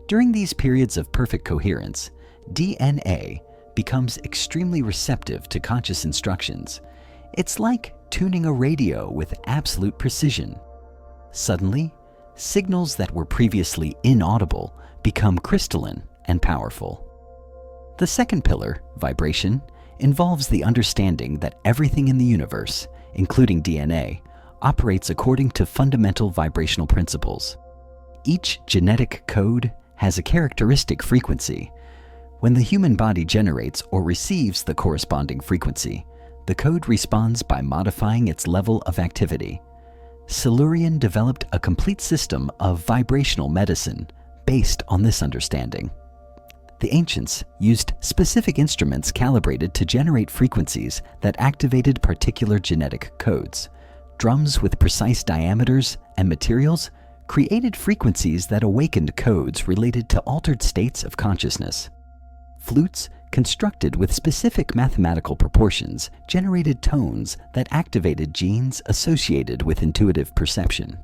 During these periods of perfect coherence, DNA becomes extremely receptive to conscious instructions. It's like tuning a radio with absolute precision. Suddenly, signals that were previously inaudible become crystalline and powerful. The second pillar, vibration, involves the understanding that everything in the universe, including DNA, operates according to fundamental vibrational principles. Each genetic code has a characteristic frequency. When the human body generates or receives the corresponding frequency, the code responds by modifying its level of activity. Selurion developed a complete system of vibrational medicine based on this understanding. The ancients used specific instruments calibrated to generate frequencies that activated particular genetic codes. Drums with precise diameters and materials created frequencies that awakened codes related to altered states of consciousness. Flutes, constructed with specific mathematical proportions, generated tones that activated genes associated with intuitive perception.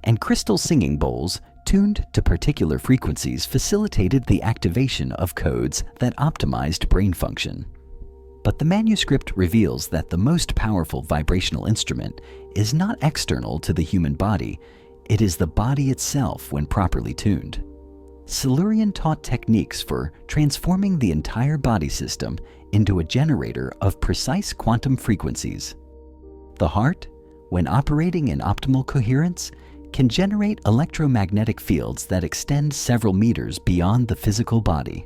And crystal singing bowls, tuned to particular frequencies, facilitated the activation of codes that optimized brain function. But the manuscript reveals that the most powerful vibrational instrument is not external to the human body, it is the body itself when properly tuned. Selurion taught techniques for transforming the entire body system into a generator of precise quantum frequencies. The heart, when operating in optimal coherence, can generate electromagnetic fields that extend several meters beyond the physical body.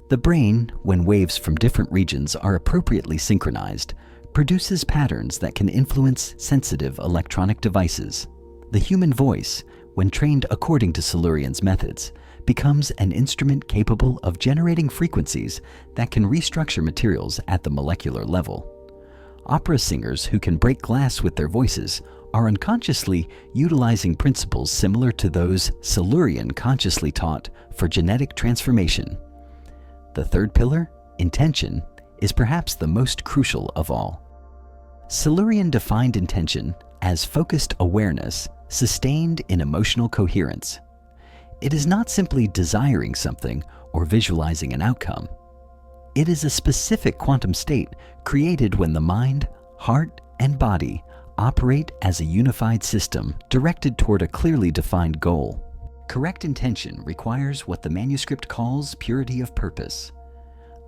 The brain, when waves from different regions are appropriately synchronized, produces patterns that can influence sensitive electronic devices. The human voice, when trained according to Selurion's methods, becomes an instrument capable of generating frequencies that can restructure materials at the molecular level. Opera singers who can break glass with their voices are unconsciously utilizing principles similar to those Selurion consciously taught for genetic transformation. The third pillar, intention, is perhaps the most crucial of all. Selurion defined intention as focused awareness sustained in emotional coherence. It is not simply desiring something or visualizing an outcome. It is a specific quantum state created when the mind, heart, and body operate as a unified system directed toward a clearly defined goal. Correct intention requires what the manuscript calls purity of purpose,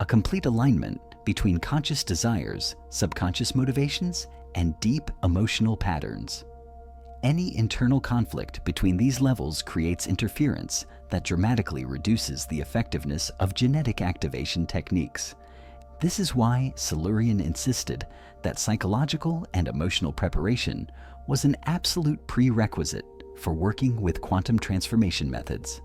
a complete alignment between conscious desires, subconscious motivations, and deep emotional patterns. Any internal conflict between these levels creates interference that dramatically reduces the effectiveness of genetic activation techniques. This is why Selurion insisted that psychological and emotional preparation was an absolute prerequisite for working with quantum transformation methods.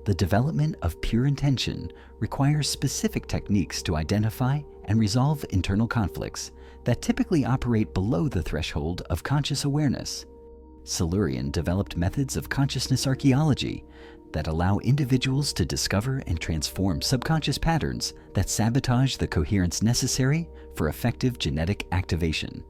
The development of pure intention requires specific techniques to identify and resolve internal conflicts that typically operate below the threshold of conscious awareness. Selurion developed methods of consciousness archaeology that allow individuals to discover and transform subconscious patterns that sabotage the coherence necessary for effective genetic activation.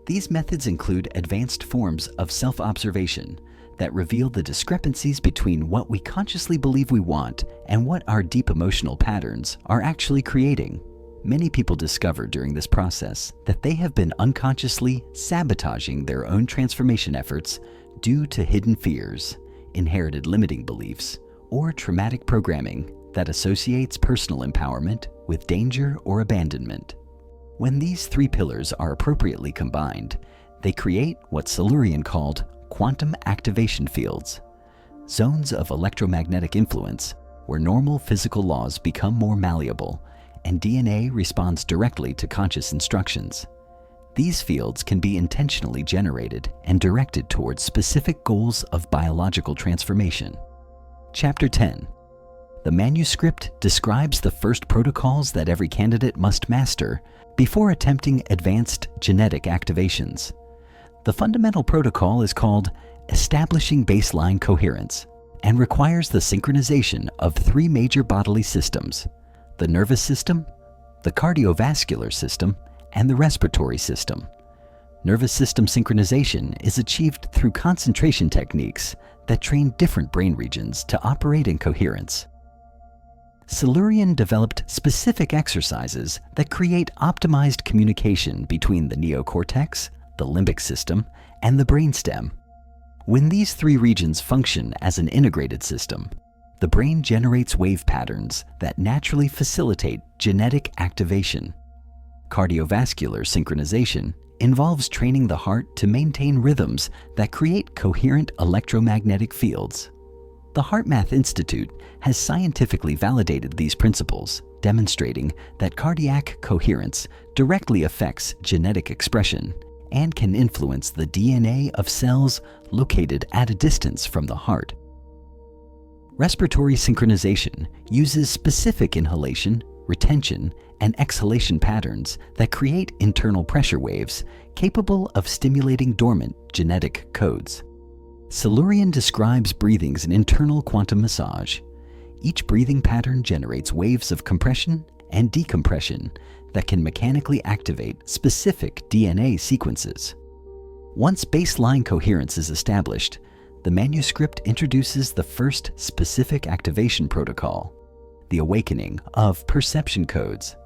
These methods include advanced forms of self-observation that reveal the discrepancies between what we consciously believe we want and what our deep emotional patterns are actually creating. Many people discover during this process that they have been unconsciously sabotaging their own transformation efforts due to hidden fears, inherited limiting beliefs, or traumatic programming that associates personal empowerment with danger or abandonment. When these three pillars are appropriately combined, they create what Selurion called quantum activation fields, zones of electromagnetic influence where normal physical laws become more malleable and DNA responds directly to conscious instructions. These fields can be intentionally generated and directed towards specific goals of biological transformation. Chapter 10. The manuscript describes the first protocols that every candidate must master before attempting advanced genetic activations. The fundamental protocol is called Establishing Baseline Coherence and requires the synchronization of three major bodily systems: the nervous system, the cardiovascular system, and the respiratory system. Nervous system synchronization is achieved through concentration techniques that train different brain regions to operate in coherence. Selurion developed specific exercises that create optimized communication between the neocortex, the limbic system, and the brainstem. When these three regions function as an integrated system, the brain generates wave patterns that naturally facilitate genetic activation. Cardiovascular synchronization involves training the heart to maintain rhythms that create coherent electromagnetic fields. The HeartMath Institute has scientifically validated these principles, demonstrating that cardiac coherence directly affects genetic expression and can influence the DNA of cells located at a distance from the heart. Respiratory synchronization uses specific inhalation, retention, and exhalation patterns that create internal pressure waves capable of stimulating dormant genetic codes. Selurion describes breathing's an internal quantum massage. Each breathing pattern generates waves of compression and decompression that can mechanically activate specific DNA sequences. Once baseline coherence is established, the manuscript introduces the first specific activation protocol, the awakening of perception codes.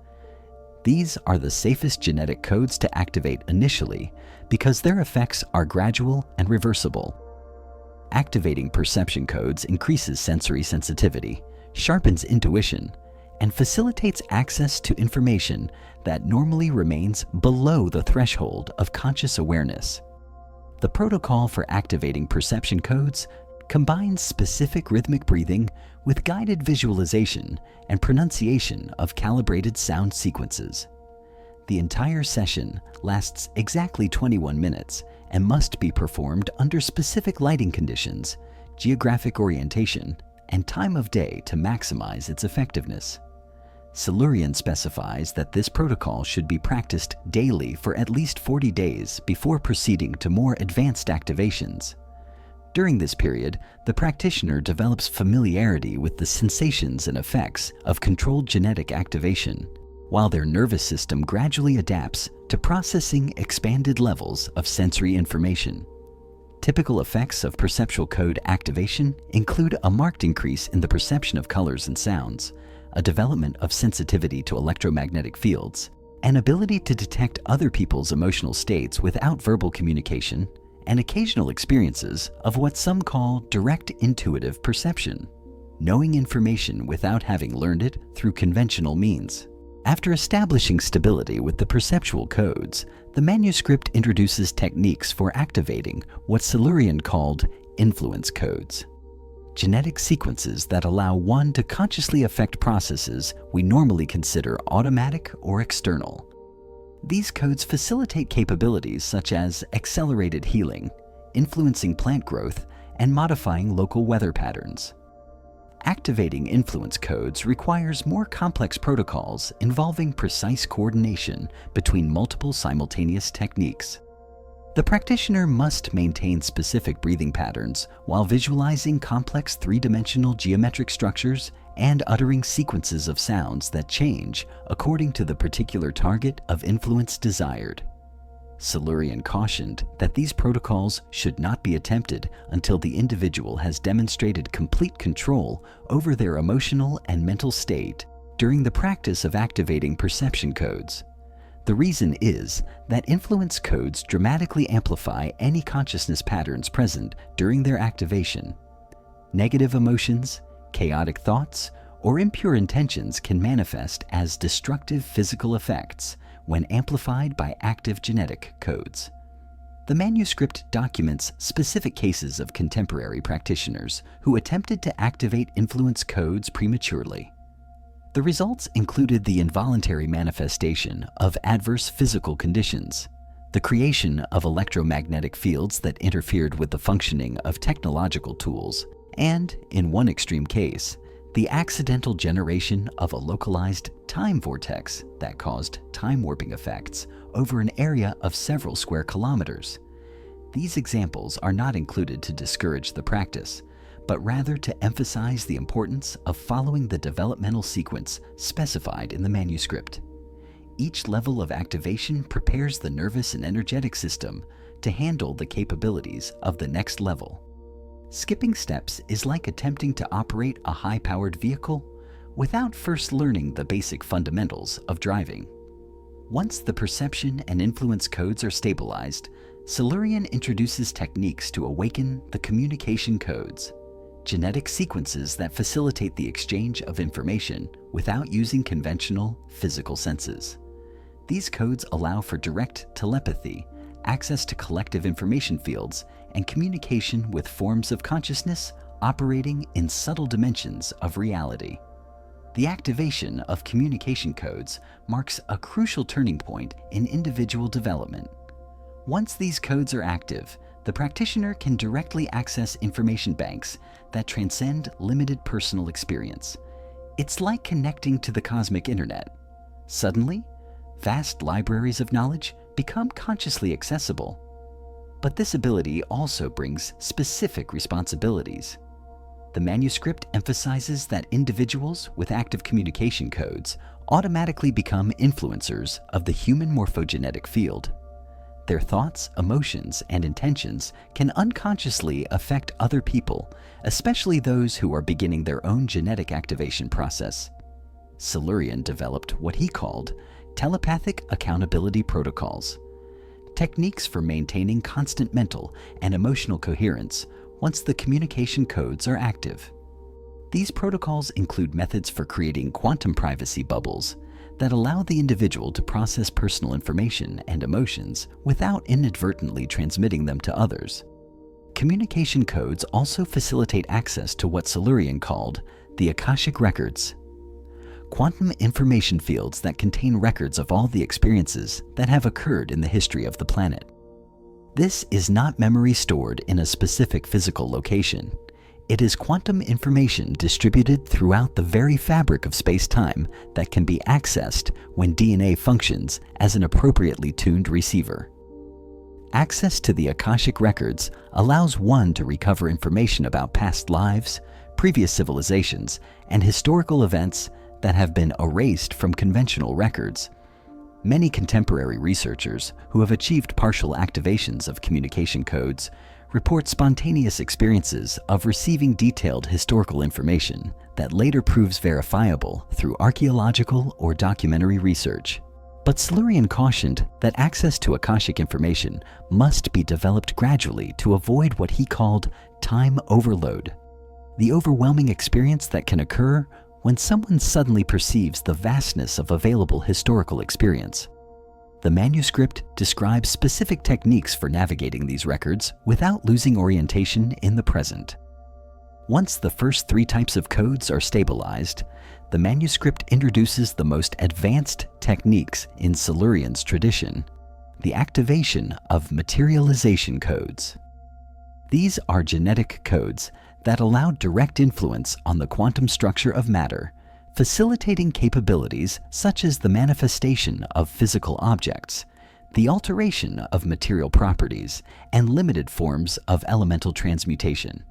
These are the safest genetic codes to activate initially because their effects are gradual and reversible. Activating perception codes increases sensory sensitivity, sharpens intuition, and facilitates access to information that normally remains below the threshold of conscious awareness. The protocol for activating perception codes combines specific rhythmic breathing with guided visualization and pronunciation of calibrated sound sequences. The entire session lasts exactly 21 minutes and must be performed under specific lighting conditions, geographic orientation, and time of day to maximize its effectiveness. Selurion specifies that this protocol should be practiced daily for at least 40 days before proceeding to more advanced activations. During this period, the practitioner develops familiarity with the sensations and effects of controlled genetic activation, while their nervous system gradually adapts to processing expanded levels of sensory information. Typical effects of perceptual code activation include a marked increase in the perception of colors and sounds, a development of sensitivity to electromagnetic fields, an ability to detect other people's emotional states without verbal communication, and occasional experiences of what some call direct intuitive perception, knowing information without having learned it through conventional means. After establishing stability with the perceptual codes, the manuscript introduces techniques for activating what Selurion called influence codes, genetic sequences that allow one to consciously affect processes we normally consider automatic or external. These codes facilitate capabilities such as accelerated healing, influencing plant growth, and modifying local weather patterns. Activating influence codes requires more complex protocols involving precise coordination between multiple simultaneous techniques. The practitioner must maintain specific breathing patterns while visualizing complex three-dimensional geometric structures and uttering sequences of sounds that change according to the particular target of influence desired. Selurion cautioned that these protocols should not be attempted until the individual has demonstrated complete control over their emotional and mental state during the practice of activating perception codes. The reason is that influence codes dramatically amplify any consciousness patterns present during their activation. Negative emotions, chaotic thoughts, or impure intentions can manifest as destructive physical effects when amplified by active genetic codes. The manuscript documents specific cases of contemporary practitioners who attempted to activate influence codes prematurely. The results included the involuntary manifestation of adverse physical conditions, the creation of electromagnetic fields that interfered with the functioning of technological tools, and, in one extreme case, the accidental generation of a localized time vortex that caused time warping effects over an area of several square kilometers. These examples are not included to discourage the practice, but rather to emphasize the importance of following the developmental sequence specified in the manuscript. Each level of activation prepares the nervous and energetic system to handle the capabilities of the next level. Skipping steps is like attempting to operate a high-powered vehicle without first learning the basic fundamentals of driving. Once the perception and influence codes are stabilized, Selurion introduces techniques to awaken the communication codes, genetic sequences that facilitate the exchange of information without using conventional physical senses. These codes allow for direct telepathy, access to collective information fields, and communication with forms of consciousness operating in subtle dimensions of reality. The activation of communication codes marks a crucial turning point in individual development. Once these codes are active, the practitioner can directly access information banks that transcend limited personal experience. It's like connecting to the cosmic internet. Suddenly, vast libraries of knowledge become consciously accessible. But this ability also brings specific responsibilities. The manuscript emphasizes that individuals with active communication codes automatically become influencers of the human morphogenetic field. Their thoughts, emotions, and intentions can unconsciously affect other people, especially those who are beginning their own genetic activation process. Selurion developed what he called telepathic accountability protocols, techniques for maintaining constant mental and emotional coherence once the communication codes are active. These protocols include methods for creating quantum privacy bubbles that allow the individual to process personal information and emotions without inadvertently transmitting them to others. Communication codes also facilitate access to what Selurion called the Akashic Records, quantum information fields that contain records of all the experiences that have occurred in the history of the planet. This is not memory stored in a specific physical location. It is quantum information distributed throughout the very fabric of space-time that can be accessed when DNA functions as an appropriately tuned receiver. Access to the Akashic Records allows one to recover information about past lives, previous civilizations, and historical events that have been erased from conventional records. Many contemporary researchers who have achieved partial activations of communication codes report spontaneous experiences of receiving detailed historical information that later proves verifiable through archaeological or documentary research. But Selurion cautioned that access to Akashic information must be developed gradually to avoid what he called time overload, the overwhelming experience that can occur when someone suddenly perceives the vastness of available historical experience. The manuscript describes specific techniques for navigating these records without losing orientation in the present. Once the first three types of codes are stabilized, the manuscript introduces the most advanced techniques in Selurion's tradition, the activation of materialization codes. These are genetic codes that allow direct influence on the quantum structure of matter, facilitating capabilities such as the manifestation of physical objects, the alteration of material properties, and limited forms of elemental transmutation.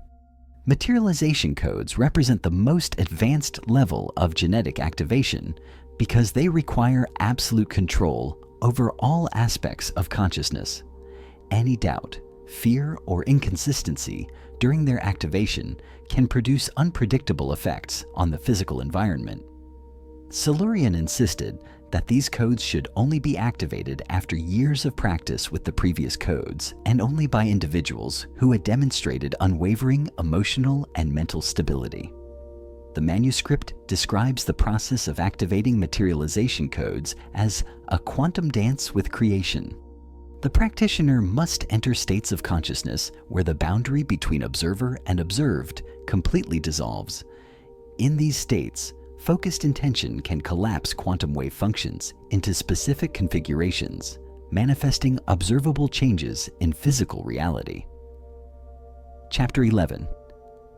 Materialization codes represent the most advanced level of genetic activation because they require absolute control over all aspects of consciousness. Any doubt, fear, or inconsistency during their activation can produce unpredictable effects on the physical environment. Selurion insisted that these codes should only be activated after years of practice with the previous codes and only by individuals who had demonstrated unwavering emotional and mental stability. The manuscript describes the process of activating materialization codes as a quantum dance with creation. The practitioner must enter states of consciousness where the boundary between observer and observed completely dissolves. In these states, focused intention can collapse quantum wave functions into specific configurations, manifesting observable changes in physical reality. Chapter 11.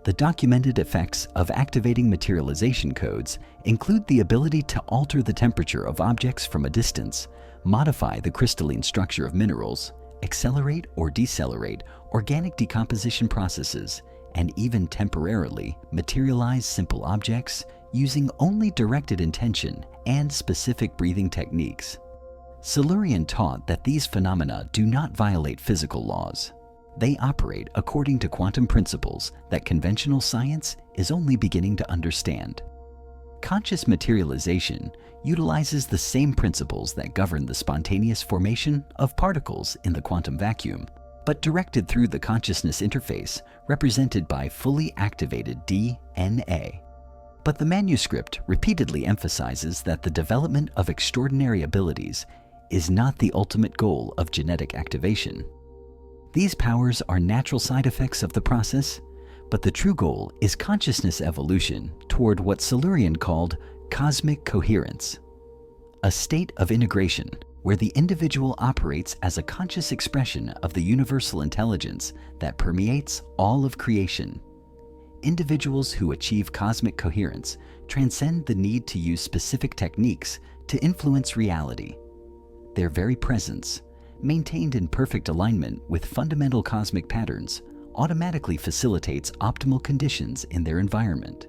The documented effects of activating materialization codes include the ability to alter the temperature of objects from a distance, modify the crystalline structure of minerals, accelerate or decelerate organic decomposition processes, and even temporarily materialize simple objects using only directed intention and specific breathing techniques. Selurion taught that these phenomena do not violate physical laws. They operate according to quantum principles that conventional science is only beginning to understand. Conscious materialization utilizes the same principles that govern the spontaneous formation of particles in the quantum vacuum, but directed through the consciousness interface represented by fully activated DNA. But the manuscript repeatedly emphasizes that the development of extraordinary abilities is not the ultimate goal of genetic activation. These powers are natural side effects of the process, but the true goal is consciousness evolution toward what Selurion called cosmic coherence, a state of integration where the individual operates as a conscious expression of the universal intelligence that permeates all of creation. Individuals who achieve cosmic coherence transcend the need to use specific techniques to influence reality. Their very presence, maintained in perfect alignment with fundamental cosmic patterns, automatically facilitates optimal conditions in their environment.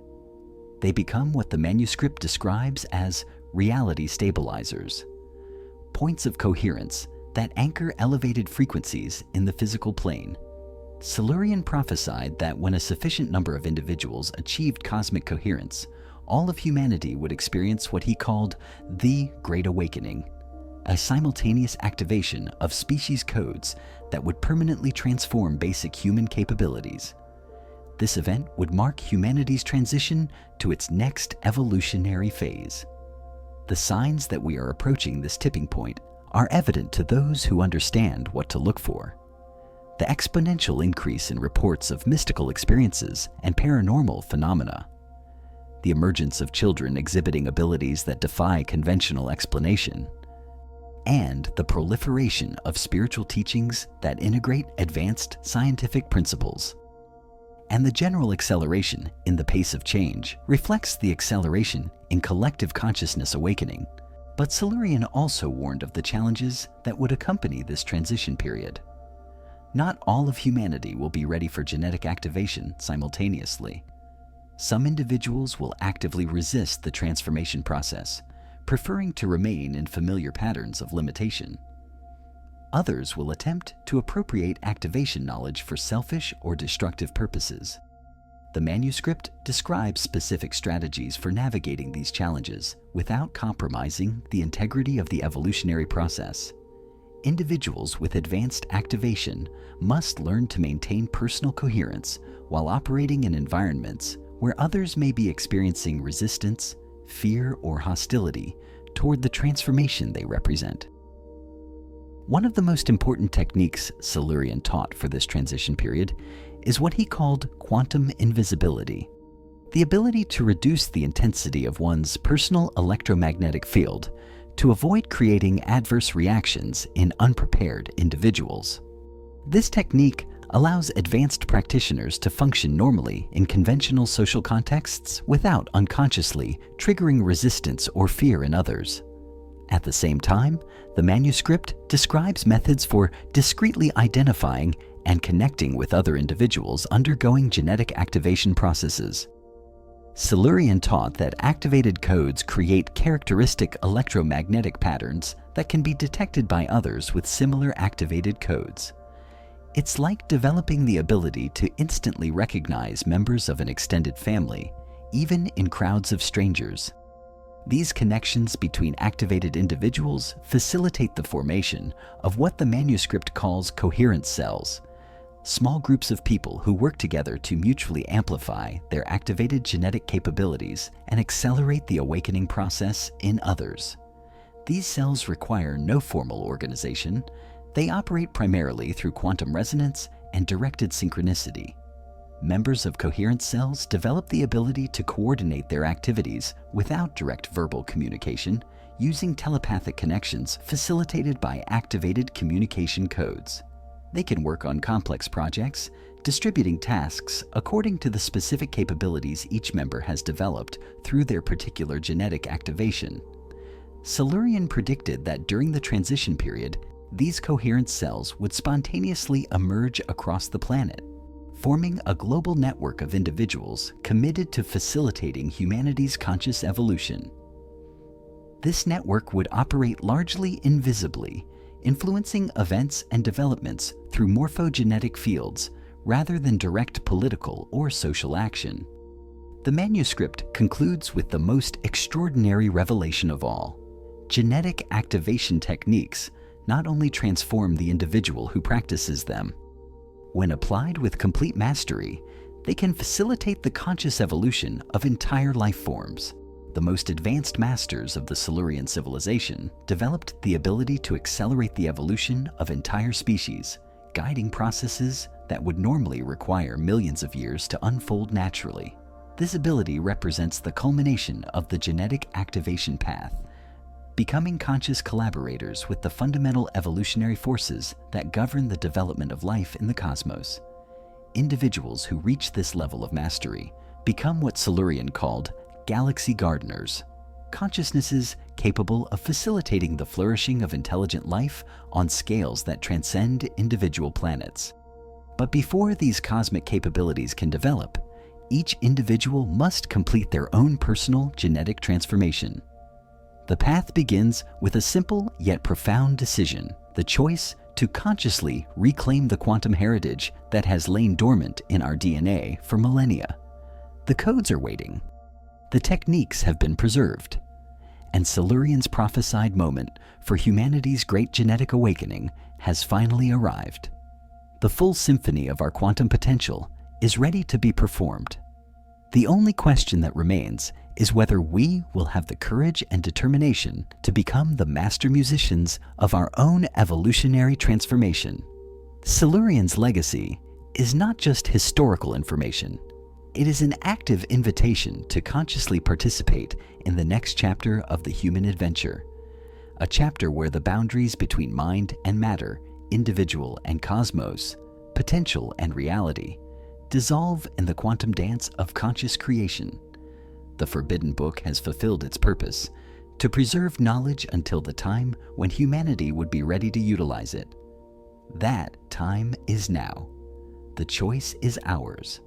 They become what the manuscript describes as reality stabilizers, points of coherence that anchor elevated frequencies in the physical plane. Selurion prophesied that when a sufficient number of individuals achieved cosmic coherence, all of humanity would experience what he called the Great Awakening, a simultaneous activation of species codes that would permanently transform basic human capabilities. This event would mark humanity's transition to its next evolutionary phase. The signs that we are approaching this tipping point are evident to those who understand what to look for. The exponential increase in reports of mystical experiences and paranormal phenomena, the emergence of children exhibiting abilities that defy conventional explanation, and the proliferation of spiritual teachings that integrate advanced scientific principles. And the general acceleration in the pace of change reflects the acceleration in collective consciousness awakening. But Selurion also warned of the challenges that would accompany this transition period. Not all of humanity will be ready for genetic activation simultaneously. Some individuals will actively resist the transformation process, preferring to remain in familiar patterns of limitation. Others will attempt to appropriate activation knowledge for selfish or destructive purposes. The manuscript describes specific strategies for navigating these challenges without compromising the integrity of the evolutionary process. Individuals with advanced activation must learn to maintain personal coherence while operating in environments where others may be experiencing resistance, fear, or hostility toward the transformation they represent. One of the most important techniques Selurion taught for this transition period is what he called quantum invisibility, the ability to reduce the intensity of one's personal electromagnetic field to avoid creating adverse reactions in unprepared individuals. This technique allows advanced practitioners to function normally in conventional social contexts without unconsciously triggering resistance or fear in others. At the same time, the manuscript describes methods for discreetly identifying and connecting with other individuals undergoing genetic activation processes. Selurion taught that activated codes create characteristic electromagnetic patterns that can be detected by others with similar activated codes. It's like developing the ability to instantly recognize members of an extended family, even in crowds of strangers. These connections between activated individuals facilitate the formation of what the manuscript calls coherent cells, small groups of people who work together to mutually amplify their activated genetic capabilities and accelerate the awakening process in others. These cells require no formal organization. They operate primarily through quantum resonance and directed synchronicity. Members of coherent cells develop the ability to coordinate their activities without direct verbal communication, using telepathic connections facilitated by activated communication codes. They can work on complex projects, distributing tasks according to the specific capabilities each member has developed through their particular genetic activation. Selurion predicted that during the transition period, these coherent cells would spontaneously emerge across the planet, forming a global network of individuals committed to facilitating humanity's conscious evolution. This network would operate largely invisibly, influencing events and developments through morphogenetic fields rather than direct political or social action. The manuscript concludes with the most extraordinary revelation of all. Genetic activation techniques not only transform the individual who practices them. When applied with complete mastery, they can facilitate the conscious evolution of entire life forms. The most advanced masters of the Silurian civilization developed the ability to accelerate the evolution of entire species, guiding processes that would normally require millions of years to unfold naturally. This ability represents the culmination of the genetic activation path, becoming conscious collaborators with the fundamental evolutionary forces that govern the development of life in the cosmos. Individuals who reach this level of mastery become what Selurion called galaxy gardeners, consciousnesses capable of facilitating the flourishing of intelligent life on scales that transcend individual planets. But before these cosmic capabilities can develop, each individual must complete their own personal genetic transformation. The path begins with a simple yet profound decision, the choice to consciously reclaim the quantum heritage that has lain dormant in our DNA for millennia. The codes are waiting. The techniques have been preserved. And Silurion's prophesied moment for humanity's great genetic awakening has finally arrived. The full symphony of our quantum potential is ready to be performed. The only question that remains is whether we will have the courage and determination to become the master musicians of our own evolutionary transformation. Silurion's legacy is not just historical information. It is an active invitation to consciously participate in the next chapter of the human adventure, a chapter where the boundaries between mind and matter, individual and cosmos, potential and reality, dissolve in the quantum dance of conscious creation. The Forbidden Book has fulfilled its purpose, to preserve knowledge until the time when humanity would be ready to utilize it. That time is now. The choice is ours.